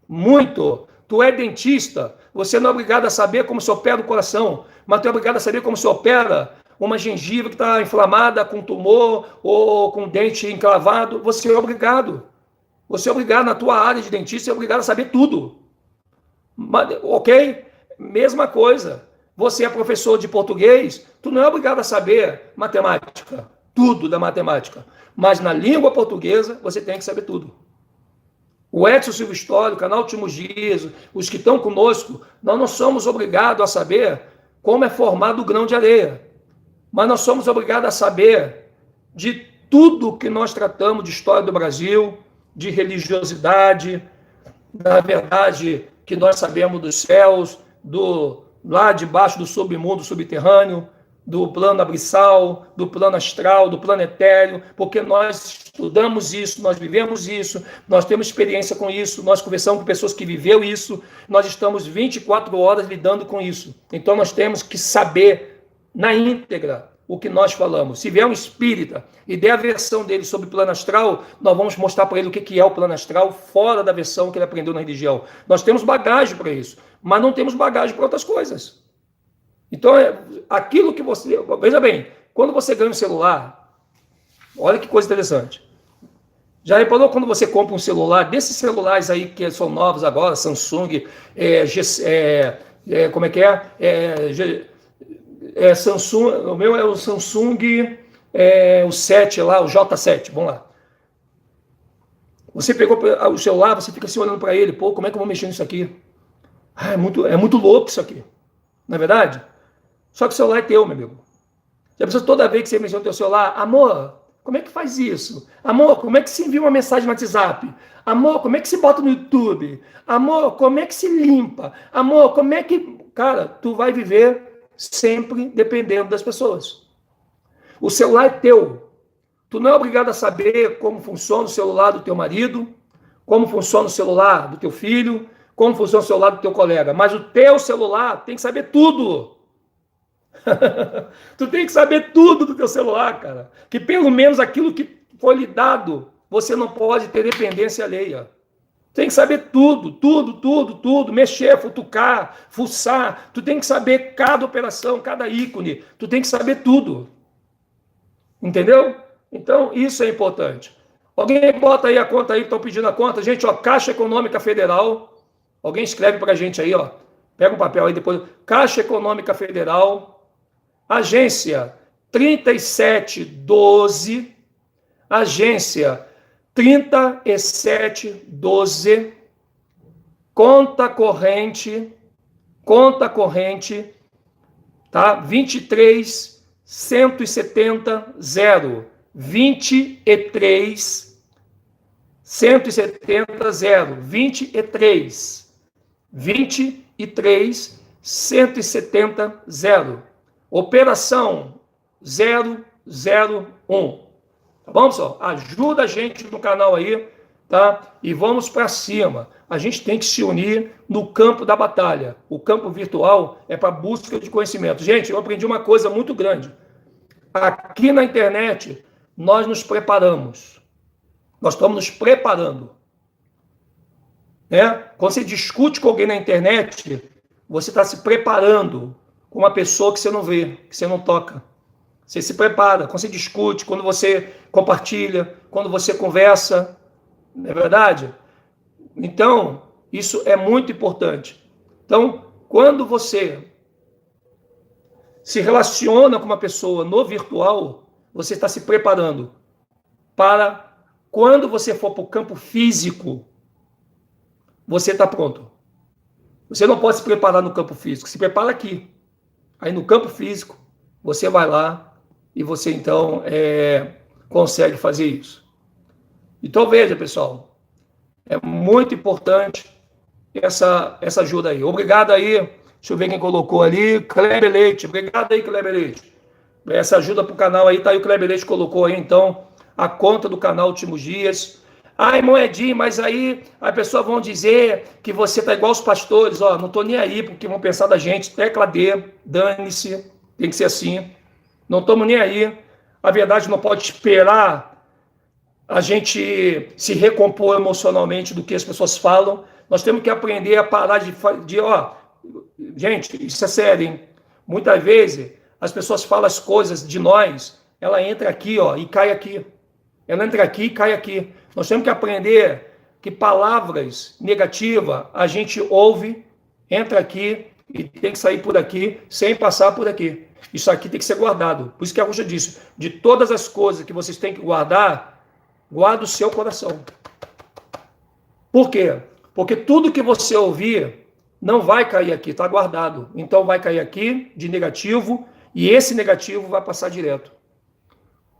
Muito. Tu é dentista, você não é obrigado a saber como se opera o coração, mas tu é obrigado a saber como se opera uma gengiva que está inflamada com tumor ou com dente encravado. Você é obrigado. Você é obrigado, na tua área de dentista, você é obrigado a saber tudo. Ok? Mesma coisa. Você é professor de português, tu não é obrigado a saber matemática, tudo da matemática. Mas na língua portuguesa, você tem que saber tudo. O Edson Silva História, o canal Últimos Dias, os que estão conosco, nós não somos obrigados a saber como é formado o grão de areia. Mas nós somos obrigados a saber de tudo que nós tratamos de história do Brasil, de religiosidade, na verdade, que nós sabemos dos céus, lá debaixo do submundo subterrâneo, do plano abissal, do plano astral, do plano etéreo, porque nós estudamos isso, nós vivemos isso, nós temos experiência com isso, nós conversamos com pessoas que viveu isso, nós estamos 24 horas lidando com isso. Então nós temos que saber na íntegra o que nós falamos. Se vier um espírita e der a versão dele sobre o plano astral, nós vamos mostrar para ele o que é o plano astral fora da versão que ele aprendeu na religião. Nós temos bagagem para isso, mas não temos bagagem para outras coisas. Então, aquilo que você... Veja bem, quando você ganha um celular, olha que coisa interessante. Já reparou quando você compra um celular, desses celulares aí que são novos agora, Samsung, como é que é? Samsung, o meu é o Samsung, o 7 lá, o J7, vamos lá. Você pegou o celular, você fica assim olhando para ele, pô, como é que eu vou mexer nisso aqui? É muito louco isso aqui, não é verdade? Só que o celular é teu, meu amigo. Já pensou toda vez que você mexe no teu celular, amor, como é que faz isso? Amor, como é que se envia uma mensagem no WhatsApp? Amor, como é que se bota no YouTube? Amor, como é que se limpa? Amor, como é que... Cara, tu vai viver sempre dependendo das pessoas. O celular é teu. Tu não é obrigado a saber como funciona o celular do teu marido, como funciona o celular do teu filho, como funciona o celular do teu colega, mas o teu celular tem que saber tudo. Tu tem que saber tudo do teu celular, cara. Que pelo menos aquilo que foi lhe dado, você não pode ter dependência alheia. Tem que saber tudo, tudo, tudo, tudo. Mexer, futucar, fuçar. Tu tem que saber cada operação, cada ícone. Tu tem que saber tudo. Entendeu? Então, isso é importante. Alguém bota aí a conta aí, estão pedindo a conta. Gente, ó, Caixa Econômica Federal. Alguém escreve pra gente aí, ó. Pega um papel aí depois. Caixa Econômica Federal. Agência 3712. Agência 3712, conta corrente, tá? 23.170.0, 23.170.0, operação 001. Tá bom, pessoal? Ajuda a gente no canal aí, tá? E vamos para cima. A gente tem que se unir no campo da batalha. O campo virtual é para busca de conhecimento. Gente, eu aprendi uma coisa muito grande. Aqui na internet, nós nos preparamos. Nós estamos nos preparando. Né? Quando você discute com alguém na internet, você está se preparando com uma pessoa que você não vê, que você não toca. Você se prepara, quando você discute, quando você compartilha, quando você conversa, não é verdade? Então, isso é muito importante. Então, quando você se relaciona com uma pessoa no virtual, você está se preparando para quando você for para o campo físico, você está pronto. Você não pode se preparar no campo físico, se prepara aqui. Aí no campo físico, você vai lá, e você, então, consegue fazer isso. Então, veja, pessoal, é muito importante essa ajuda aí. Obrigado aí, deixa eu ver quem colocou ali, Kleber Leite. Obrigado aí, Kleber Leite. Essa ajuda para o canal aí, tá aí o Kleber Leite colocou aí, então, a conta do canal Últimos Dias. Ai, Moedinho, mas aí as pessoas vão dizer que você tá igual os pastores, ó, não tô nem aí, porque vão pensar da gente, tecla D, dane-se, tem que ser assim. Não estamos nem aí. A verdade não pode esperar a gente se recompor emocionalmente do que as pessoas falam. Nós temos que aprender a parar ó, gente, isso é sério, hein? Muitas vezes as pessoas falam as coisas de nós, ela entra aqui, ó, e cai aqui. Ela entra aqui e cai aqui. Nós temos que aprender que palavras negativas a gente ouve, entra aqui e tem que sair por aqui sem passar por aqui. Isso aqui tem que ser guardado. Por isso que a Ruxa disse, de todas as coisas que vocês têm que guardar, guarda o seu coração. Por quê? Porque tudo que você ouvir não vai cair aqui, está guardado. Então vai cair aqui de negativo e esse negativo vai passar direto.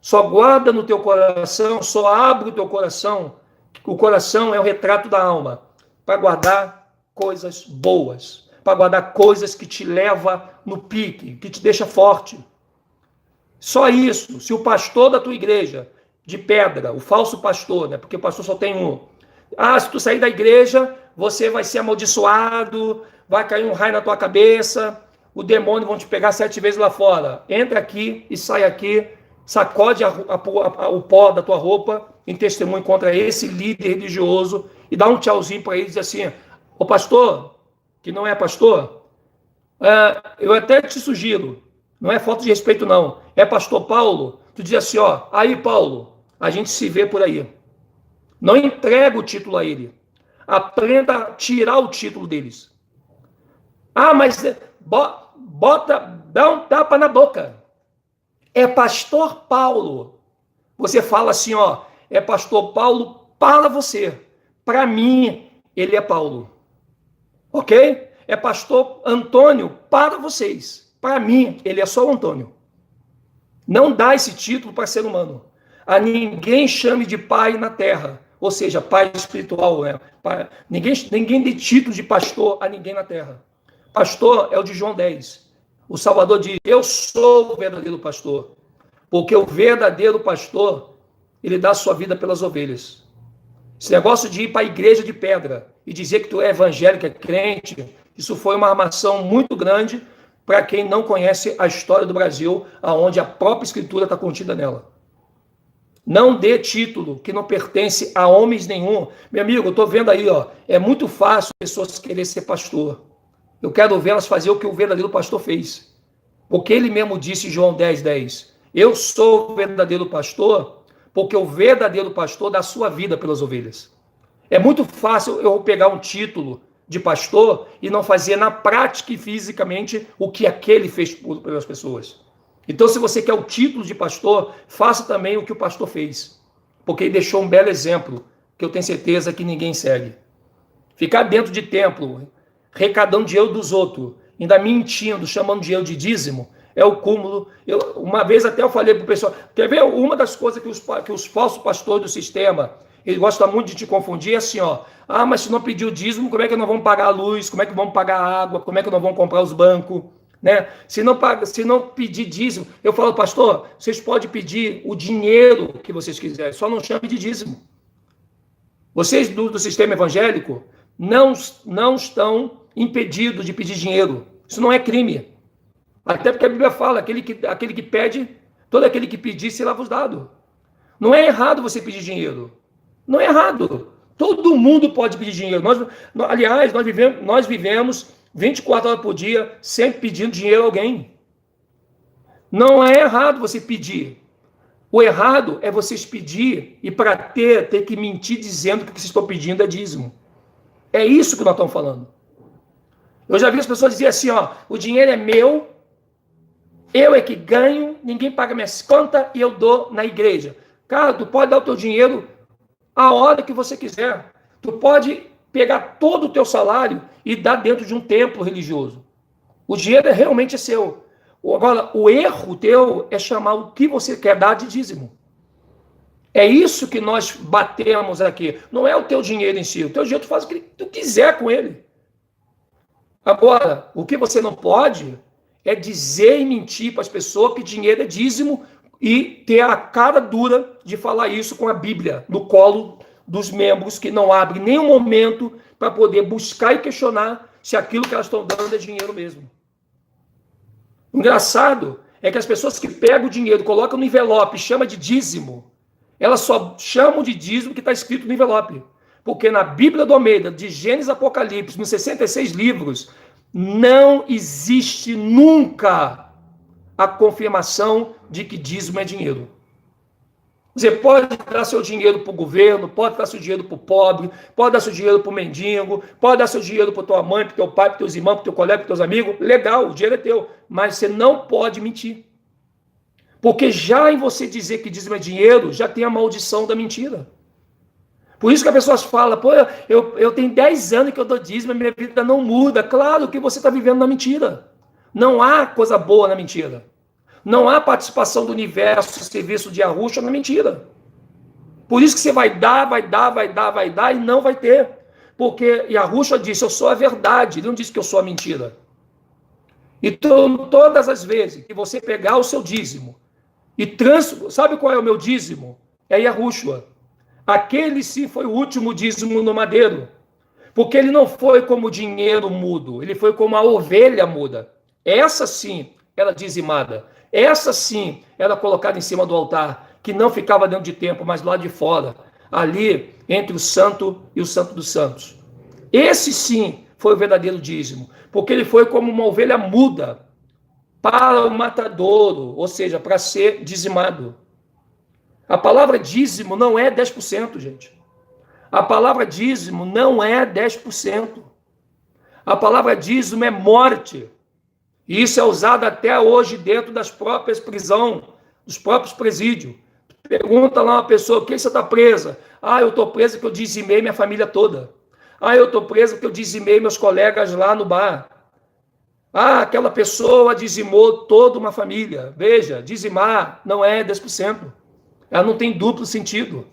Só guarda no teu coração, só abre o teu coração. O coração é o retrato da alma, para guardar coisas boas, para guardar coisas que te levam no pique, que te deixa forte. Só isso. Se o pastor da tua igreja, de pedra, o falso pastor, né? Porque o pastor só tem um. Ah, se tu sair da igreja, você vai ser amaldiçoado, vai cair um raio na tua cabeça, o demônio vão te pegar 7 vezes lá fora. Entra aqui e sai aqui, sacode o pó da tua roupa em testemunho contra esse líder religioso e dá um tchauzinho para ele e diz assim, ô pastor, que não é pastor, eu até te sugiro, não é falta de respeito não, é pastor Paulo, tu diz assim, ó, aí Paulo, a gente se vê por aí. Não entrega o título a ele. Aprenda a tirar o título deles. Ah, mas dá um tapa na boca. É pastor Paulo. Você fala assim, ó, é pastor Paulo para você. Para mim, ele é Paulo. Ok? É pastor Antônio para vocês. Para mim, ele é só o Antônio. Não dá esse título para ser humano. A ninguém chame de pai na terra. Ou seja, pai espiritual. Né? Ninguém dê título de pastor a ninguém na terra. Pastor é o de João 10. O Salvador diz, eu sou o verdadeiro pastor. Porque o verdadeiro pastor, ele dá a sua vida pelas ovelhas. Esse negócio de ir para a igreja de pedra e dizer que tu é evangélico, é crente, isso foi uma armação muito grande para quem não conhece a história do Brasil, aonde a própria escritura está contida nela. Não dê título que não pertence a homens nenhum. Meu amigo, eu estou vendo aí, ó, é muito fácil pessoas querer ser pastor. Eu quero vê-las fazer o que o verdadeiro pastor fez. Porque ele mesmo disse em João 10:10, eu sou o verdadeiro pastor, porque o verdadeiro pastor dá a sua vida pelas ovelhas. É muito fácil eu pegar um título de pastor e não fazer na prática e fisicamente o que aquele fez pelas pessoas. Então, se você quer o título de pastor, faça também o que o pastor fez. Porque ele deixou um belo exemplo, que eu tenho certeza que ninguém segue. Ficar dentro de templo, arrecadando dinheiro dos outros, ainda mentindo, chamando dinheiro de dízimo, é o cúmulo. Uma vez até eu falei para o pessoal, quer ver uma das coisas que os falsos pastores do sistema, eles gostam muito de te confundir, é assim, ó, mas se não pedir o dízimo, como é que nós vamos pagar a luz, como é que vamos pagar a água, como é que nós vamos comprar os bancos, né? Se não pedir dízimo, eu falo, pastor, vocês podem pedir o dinheiro que vocês quiserem, só não chame de dízimo. Vocês do sistema evangélico não estão impedidos de pedir dinheiro. Isso não é crime. Até porque a Bíblia fala, aquele que pede, todo aquele que pedir será vos dado. Não é errado você pedir dinheiro. Não é errado. Todo mundo pode pedir dinheiro. Aliás, nós vivemos 24 horas por dia sempre pedindo dinheiro a alguém. Não é errado você pedir. O errado é vocês pedir e para ter que mentir dizendo que o que vocês estão pedindo é dízimo. É isso que nós estamos falando. Eu já vi as pessoas dizer assim, ó, o dinheiro é meu, eu é que ganho, ninguém paga minhas contas e eu dou na igreja. Cara, tu pode dar o teu dinheiro a hora que você quiser. Tu pode pegar todo o teu salário e dar dentro de um templo religioso. O dinheiro realmente é seu. Agora, o erro teu é chamar o que você quer dar de dízimo. É isso que nós batemos aqui. Não é o teu dinheiro em si. O teu dinheiro tu faz o que tu quiser com ele. Agora, o que você não pode é dizer e mentir para as pessoas que dinheiro é dízimo e ter a cara dura de falar isso com a Bíblia no colo dos membros que não abrem nenhum momento para poder buscar e questionar se aquilo que elas estão dando é dinheiro mesmo. O engraçado é que as pessoas que pegam o dinheiro, colocam no envelope, chamam de dízimo, elas só chamam de dízimo que está escrito no envelope. Porque na Bíblia do Almeida, de Gênesis a Apocalipse, nos 66 livros, não existe nunca a confirmação de que dízimo é dinheiro. Você pode dar seu dinheiro para o governo, pode dar seu dinheiro para o pobre, pode dar seu dinheiro para o mendigo, pode dar seu dinheiro para tua mãe, para teu pai, para teus irmãos, para teu colega, para teus amigos. Legal, o dinheiro é teu. Mas você não pode mentir. Porque já em você dizer que dízimo é dinheiro, já tem a maldição da mentira. Por isso que as pessoas falam, pô, eu tenho 10 anos que eu dou dízimo, a minha vida não muda. Claro que você está vivendo na mentira. Não há coisa boa na mentira. Não há participação do universo, serviço de Yahushua na mentira. Por isso que você vai dar e não vai ter. Porque Yahushua disse, eu sou a verdade. Ele não disse que eu sou a mentira. Então, todas as vezes que você pegar o seu dízimo e sabe qual é o meu dízimo? É Yahushua. Aquele sim foi o último dízimo no madeiro. Porque ele não foi como o dinheiro mudo. Ele foi como a ovelha muda. Essa sim era dizimada. Essa sim era colocada em cima do altar, que não ficava dentro de templo, mas lá de fora, ali entre o santo e o santo dos santos. Esse sim foi o verdadeiro dízimo, porque ele foi como uma ovelha muda para o matadouro, ou seja, para ser dizimado. A palavra dízimo não é 10%, gente. A palavra dízimo não é 10%. A palavra dízimo é morte. E isso é usado até hoje dentro das próprias prisões, dos próprios presídios. Pergunta lá uma pessoa, o que você está presa? Eu estou presa porque eu dizimei minha família toda. Eu estou presa porque eu dizimei meus colegas lá no bar. Aquela pessoa dizimou toda uma família. Veja, dizimar não é 10%. Ela não tem duplo sentido.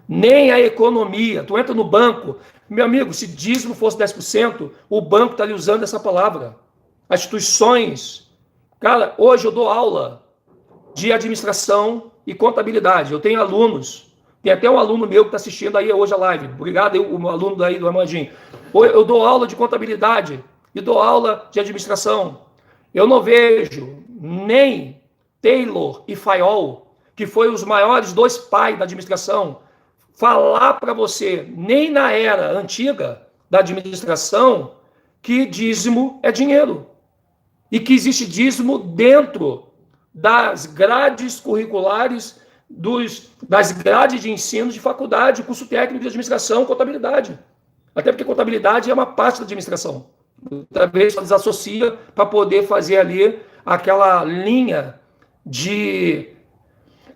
Nem a economia. Tu entra no banco, meu amigo, se dízimo fosse 10%, o banco está ali usando essa palavra. As instituições. Cara, hoje eu dou aula de administração e contabilidade. Eu tenho alunos Tem até um aluno meu que está assistindo aí hoje a live. Obrigado, o aluno daí do Armandinho. Eu dou aula de contabilidade e dou aula de administração. Eu não vejo nem Taylor e Fayol, que foram os maiores dois pais da administração, falar para você, nem na era antiga da administração, que dízimo é dinheiro. E que existe dízimo dentro das grades curriculares, das grades de ensino de faculdade, curso técnico de administração, contabilidade. Até porque contabilidade é uma parte da administração. Talvez só desassocia para poder fazer ali aquela linha de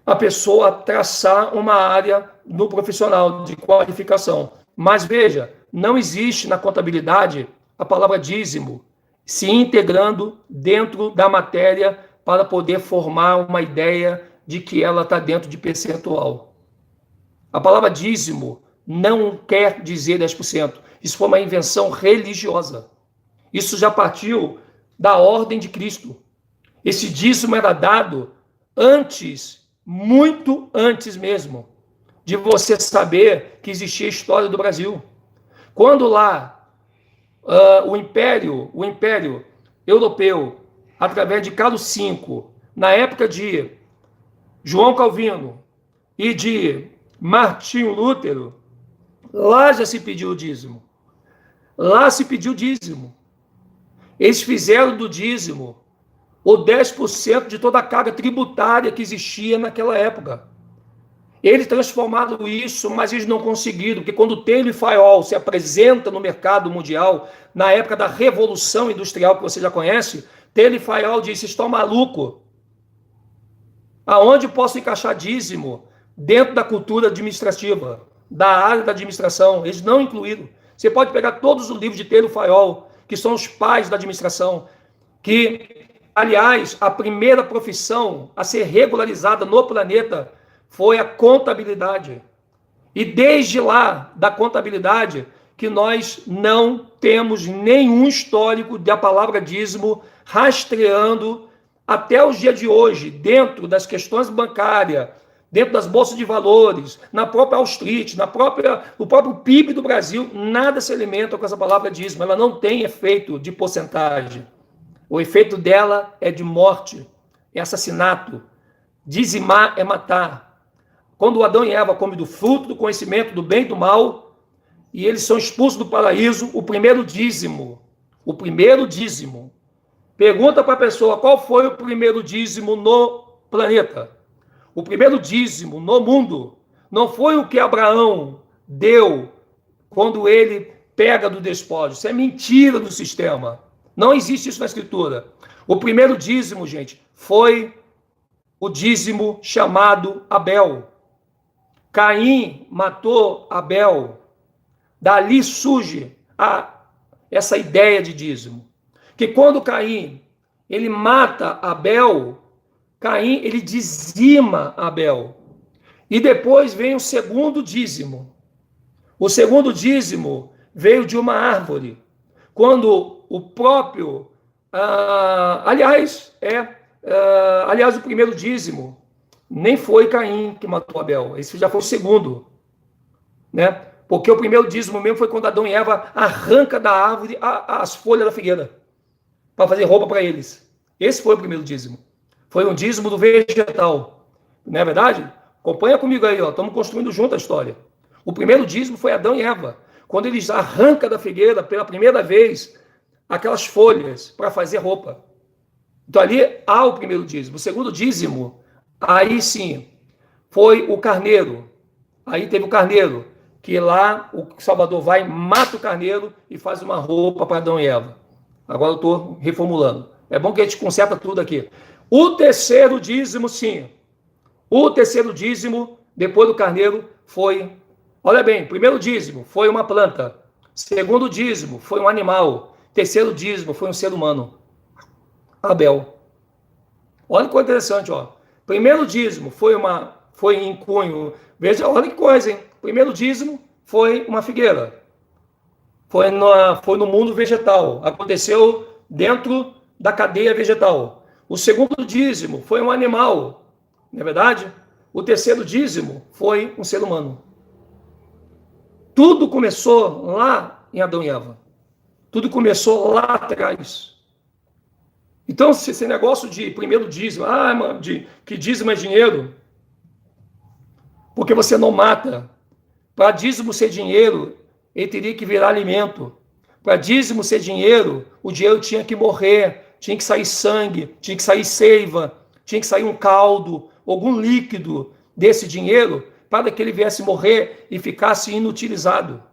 a pessoa traçar uma área no profissional de qualificação. Mas veja, não existe na contabilidade a palavra dízimo se integrando dentro da matéria para poder formar uma ideia de que ela está dentro de percentual. A palavra dízimo não quer dizer 10%. Isso foi uma invenção religiosa. Isso já partiu da ordem de Cristo. Esse dízimo era dado antes, muito antes mesmo, de você saber que existia a história do Brasil. Quando lá o Império Europeu, através de Carlos V, na época de João Calvino e de Martinho Lutero, lá já se pediu o dízimo. Lá se pediu dízimo. Eles fizeram do dízimo o 10% de toda a carga tributária que existia naquela época. Eles transformaram isso, mas eles não conseguiram, porque quando Taylor e Fayol se apresenta no mercado mundial, na época da Revolução Industrial, que você já conhece, Taylor e Fayol disse, estão malucos. Aonde posso encaixar dízimo dentro da cultura administrativa, da área da administração? Eles não incluíram. Você pode pegar todos os livros de Taylor e Fayol, que são os pais da administração, que, aliás, a primeira profissão a ser regularizada no planeta foi a contabilidade. E desde lá, da contabilidade, que nós não temos nenhum histórico da palavra dízimo rastreando até os dias de hoje, dentro das questões bancárias, dentro das bolsas de valores, na própria Wall Street, no próprio PIB do Brasil, nada se alimenta com essa palavra dízimo. Ela não tem efeito de porcentagem. O efeito dela é de morte, é assassinato. Dizimar é matar. Quando Adão e Eva comem do fruto do conhecimento do bem e do mal, e eles são expulsos do paraíso, o primeiro dízimo. Pergunta para a pessoa qual foi o primeiro dízimo no planeta. O primeiro dízimo no mundo não foi o que Abraão deu quando ele pega do despojo. Isso é mentira do sistema. Não existe isso na Escritura. O primeiro dízimo, gente, foi o dízimo chamado Abel. Caim matou Abel. Dali surge essa ideia de dízimo. Que quando Caim ele mata Abel, Caim ele dizima Abel. E depois vem o segundo dízimo. O segundo dízimo veio de uma árvore. Quando o próprio... aliás, o primeiro dízimo nem foi Caim que matou Abel. Esse já foi o segundo. Né? Porque o primeiro dízimo mesmo foi quando Adão e Eva arranca da árvore as folhas da figueira para fazer roupa para eles. Esse foi o primeiro dízimo. Foi um dízimo do vegetal. Não é verdade? Acompanha comigo aí, estamos construindo junto a história. O primeiro dízimo foi Adão e Eva. Quando eles arrancam da figueira pela primeira vez aquelas folhas para fazer roupa. Então ali há o primeiro dízimo. O segundo dízimo, aí sim, foi o carneiro. Aí teve o carneiro, que lá o Salvador vai, mata o carneiro e faz uma roupa para Adão e Eva. Agora eu estou reformulando. É bom que a gente conserta tudo aqui. O terceiro dízimo, sim. O terceiro dízimo, depois do carneiro, foi... Olha bem, primeiro dízimo foi uma planta. Segundo dízimo foi um animal. Terceiro dízimo foi um ser humano. Abel. Olha que coisa interessante, ó. Primeiro dízimo foi em cunho. Veja, olha que coisa, hein? Primeiro dízimo foi uma figueira. Foi no mundo vegetal. Aconteceu dentro da cadeia vegetal. O segundo dízimo foi um animal, não é verdade? O terceiro dízimo foi um ser humano. Tudo começou lá em Adão e Eva. Tudo começou lá atrás. Então, se esse negócio de primeiro dízimo, que dízimo é dinheiro, porque você não mata. Para dízimo ser dinheiro, ele teria que virar alimento. Para dízimo ser dinheiro, o dinheiro tinha que morrer, tinha que sair sangue, tinha que sair seiva, tinha que sair um caldo, algum líquido desse dinheiro, para que ele viesse morrer e ficasse inutilizado.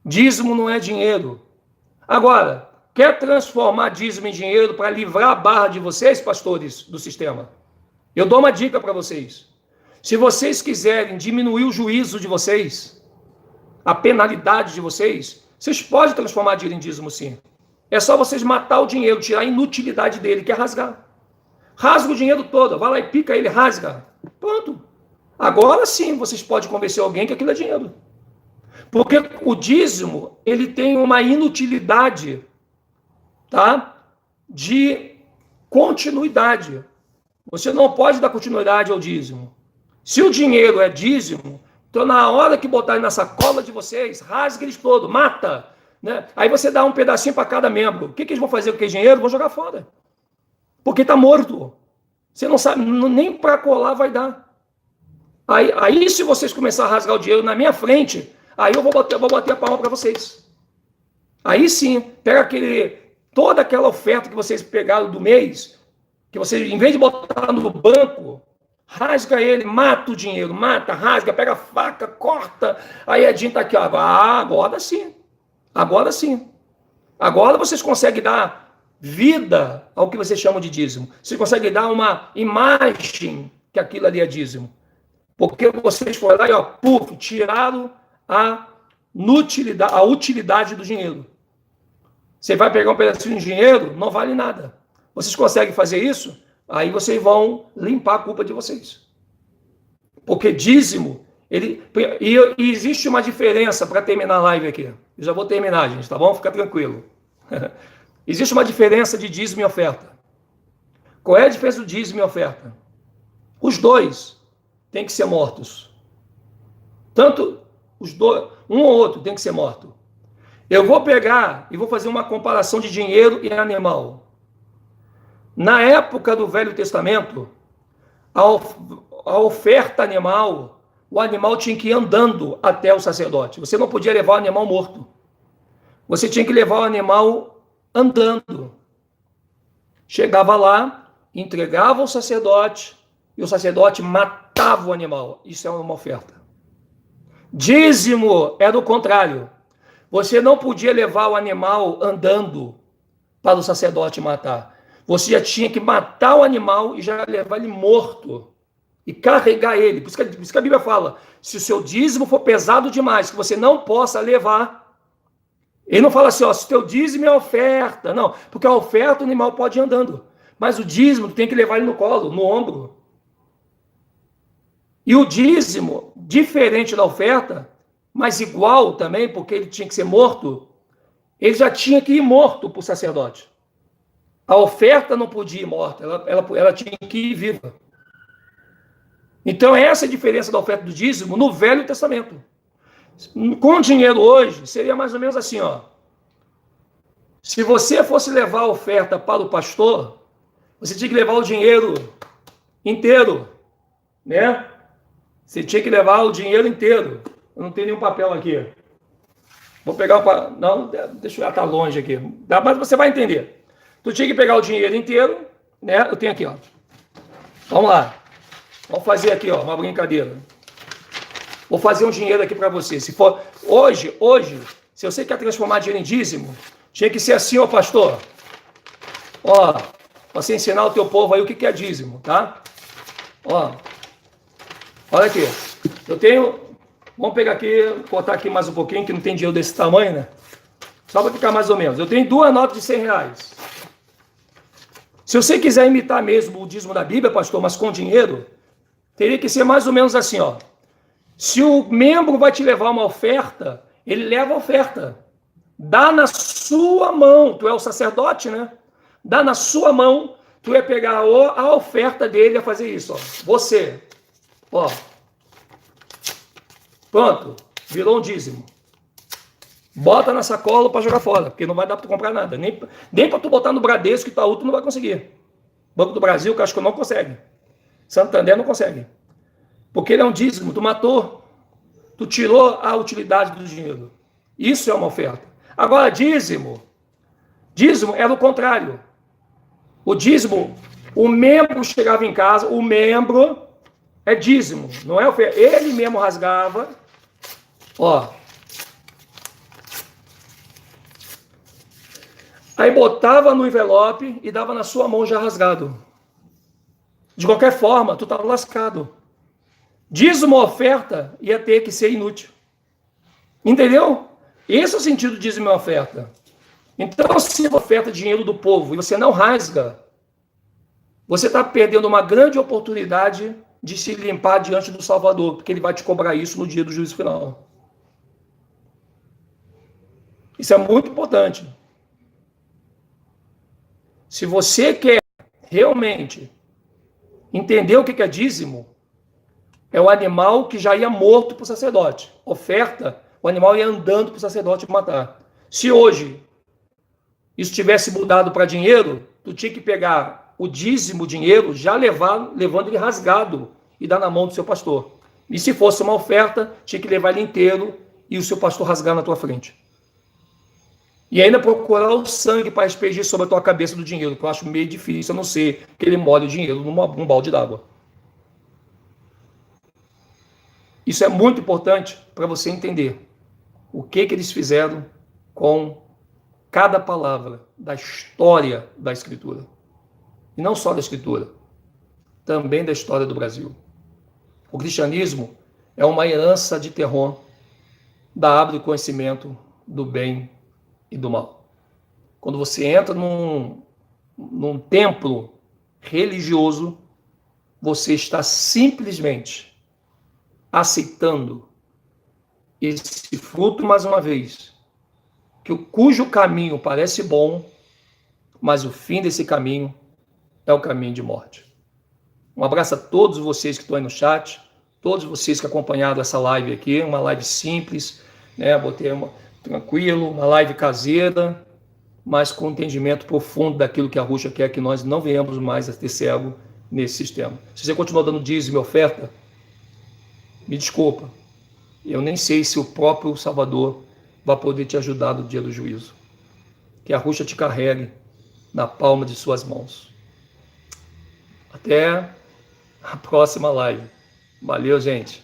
Dízimo não é dinheiro. Agora, quer transformar dízimo em dinheiro para livrar a barra de vocês, pastores do sistema? Eu dou uma dica para vocês. Se vocês quiserem diminuir o juízo de vocês, a penalidade de vocês podem transformar dinheiro em dízimo, sim. É só vocês matar o dinheiro, tirar a inutilidade dele, que é rasgar. Rasga o dinheiro todo, vai lá e pica ele, rasga. Pronto. Agora sim vocês podem convencer alguém que aquilo é dinheiro. Porque o dízimo, ele tem uma inutilidade, tá? De continuidade. Você não pode dar continuidade ao dízimo. Se o dinheiro é dízimo, então na hora que botarem na sacola de vocês, rasgue eles todo, mata. Né? Aí você dá um pedacinho para cada membro. O que eles vão fazer com aquele dinheiro? Vão jogar fora. Porque está morto. Você não sabe, nem para colar vai dar. Aí se vocês começarem a rasgar o dinheiro na minha frente, aí eu vou bater a palma para vocês. Aí sim, pega toda aquela oferta que vocês pegaram do mês, que vocês, em vez de botar no banco, rasga ele, mata o dinheiro, rasga, pega a faca, corta. Aí Edinho está aqui, ó. Agora sim. Agora sim. Agora vocês conseguem dar vida ao que vocês chamam de dízimo. Vocês conseguem dar uma imagem que aquilo ali é dízimo. Porque vocês foram lá e tiraram a utilidade do dinheiro. Você vai pegar um pedacinho de dinheiro, não vale nada. Vocês conseguem fazer isso? Aí vocês vão limpar a culpa de vocês. Porque dízimo, e existe uma diferença para terminar a live aqui. Eu já vou terminar, gente, tá bom? Fica tranquilo. Existe uma diferença de dízimo e oferta. Qual é a diferença do dízimo e oferta? Os dois têm que ser mortos. Tanto os dois, um ou outro tem que ser morto. Eu vou pegar e vou fazer uma comparação de dinheiro e animal. Na época do Velho Testamento, a oferta animal, o animal tinha que ir andando até o sacerdote. Você não podia levar o animal morto. Você tinha que levar o animal andando. Chegava lá, entregava ao sacerdote, e o sacerdote matava o animal. Isso é uma oferta. Dízimo era o contrário. Você não podia levar o animal andando para o sacerdote matar. Você já tinha que matar o animal e já levar ele morto. E carregar ele. Por isso que a Bíblia fala, se o seu dízimo for pesado demais, que você não possa levar. Ele não fala assim, se o teu dízimo é oferta. Não, porque a oferta o animal pode ir andando. Mas o dízimo, tu tem que levar ele no colo, no ombro. E o dízimo, diferente da oferta, mas igual também, porque ele tinha que ser morto, ele já tinha que ir morto para o sacerdote. A oferta não podia ir morta, ela tinha que ir viva. Então, essa é a diferença da oferta do dízimo no Velho Testamento. Com dinheiro hoje, seria mais ou menos assim, Se você fosse levar a oferta para o pastor, você tinha que levar o dinheiro inteiro, né? Você tinha que levar o dinheiro inteiro. Eu não tenho nenhum papel aqui. Vou pegar o... Não, deixa eu estar longe aqui. Mas você vai entender. Tu tinha que pegar o dinheiro inteiro, né? Eu tenho aqui, Vamos lá. Vamos fazer aqui, uma brincadeira. Vou fazer um dinheiro aqui para você. Se for hoje, se você quer transformar dinheiro em dízimo, tinha que ser assim, pastor. Para você ensinar o teu povo aí o que é dízimo, tá? Olha aqui. Eu tenho... Vamos pegar aqui, cortar aqui mais um pouquinho, que não tem dinheiro desse tamanho, né? Só para ficar mais ou menos. Eu tenho 2 notas de R$100. Se você quiser imitar mesmo o dízimo da Bíblia, pastor, mas com dinheiro, teria que ser mais ou menos assim, Se o membro vai te levar uma oferta, ele leva a oferta. Dá na sua mão. Tu é o sacerdote, né? Dá na sua mão. tu ia pegar a oferta dele e ia fazer isso, ó. Você, ó. Pronto, virou um dízimo. Bota na sacola para jogar fora, porque não vai dar para tu comprar nada. Nem para tu botar no Bradesco e Itaú, tu não vai conseguir. Banco do Brasil, que eu acho que não consegue. Santander não consegue. Porque ele é um dízimo, tu matou. Tu tirou a utilidade do dinheiro. Isso é uma oferta. Agora, dízimo era o contrário. O dízimo, o membro chegava em casa, o membro é dízimo, não é oferta. Ele mesmo rasgava, ó. Aí botava no envelope e dava na sua mão já rasgado. De qualquer forma, tu estava lascado. Dízimo oferta ia ter que ser inútil. Entendeu? Esse é o sentido de dízimo e oferta. Então, se você oferta dinheiro do povo e você não rasga, você está perdendo uma grande oportunidade de se limpar diante do Salvador, porque ele vai te cobrar isso no dia do juízo final. Isso é muito importante. Se você quer realmente entender o que é dízimo, é o animal que já ia morto para o sacerdote. Oferta, o animal ia andando para o sacerdote matar. Se hoje isso tivesse mudado para dinheiro, tu tinha que pegar o dízimo, dinheiro, já levando ele rasgado e dar na mão do seu pastor. E se fosse uma oferta, tinha que levar ele inteiro e o seu pastor rasgar na tua frente. E ainda procurar o sangue para aspergir sobre a tua cabeça do dinheiro, que eu acho meio difícil, a não ser que ele molhe o dinheiro num balde d'água. Isso é muito importante para você entender o que eles fizeram com cada palavra da história da Escritura. E não só da Escritura, também da história do Brasil. O cristianismo é uma herança de terror da árvore do conhecimento do bem e do mal. Quando você entra num templo religioso, você está simplesmente aceitando esse fruto, mais uma vez, cujo caminho parece bom, mas o fim desse caminho é o caminho de morte. Um abraço a todos vocês que estão aí no chat, todos vocês que acompanharam essa live aqui, uma live simples, né? Botei tranquilo, uma live caseira, mas com entendimento profundo daquilo que a Rússia quer que nós não venhamos mais a ter cego nesse sistema. Se você continua dando dízimo e oferta, me desculpa, eu nem sei se o próprio Salvador vai poder te ajudar no dia do juízo. Que a Rússia te carregue na palma de suas mãos. Até a próxima live. Valeu, gente.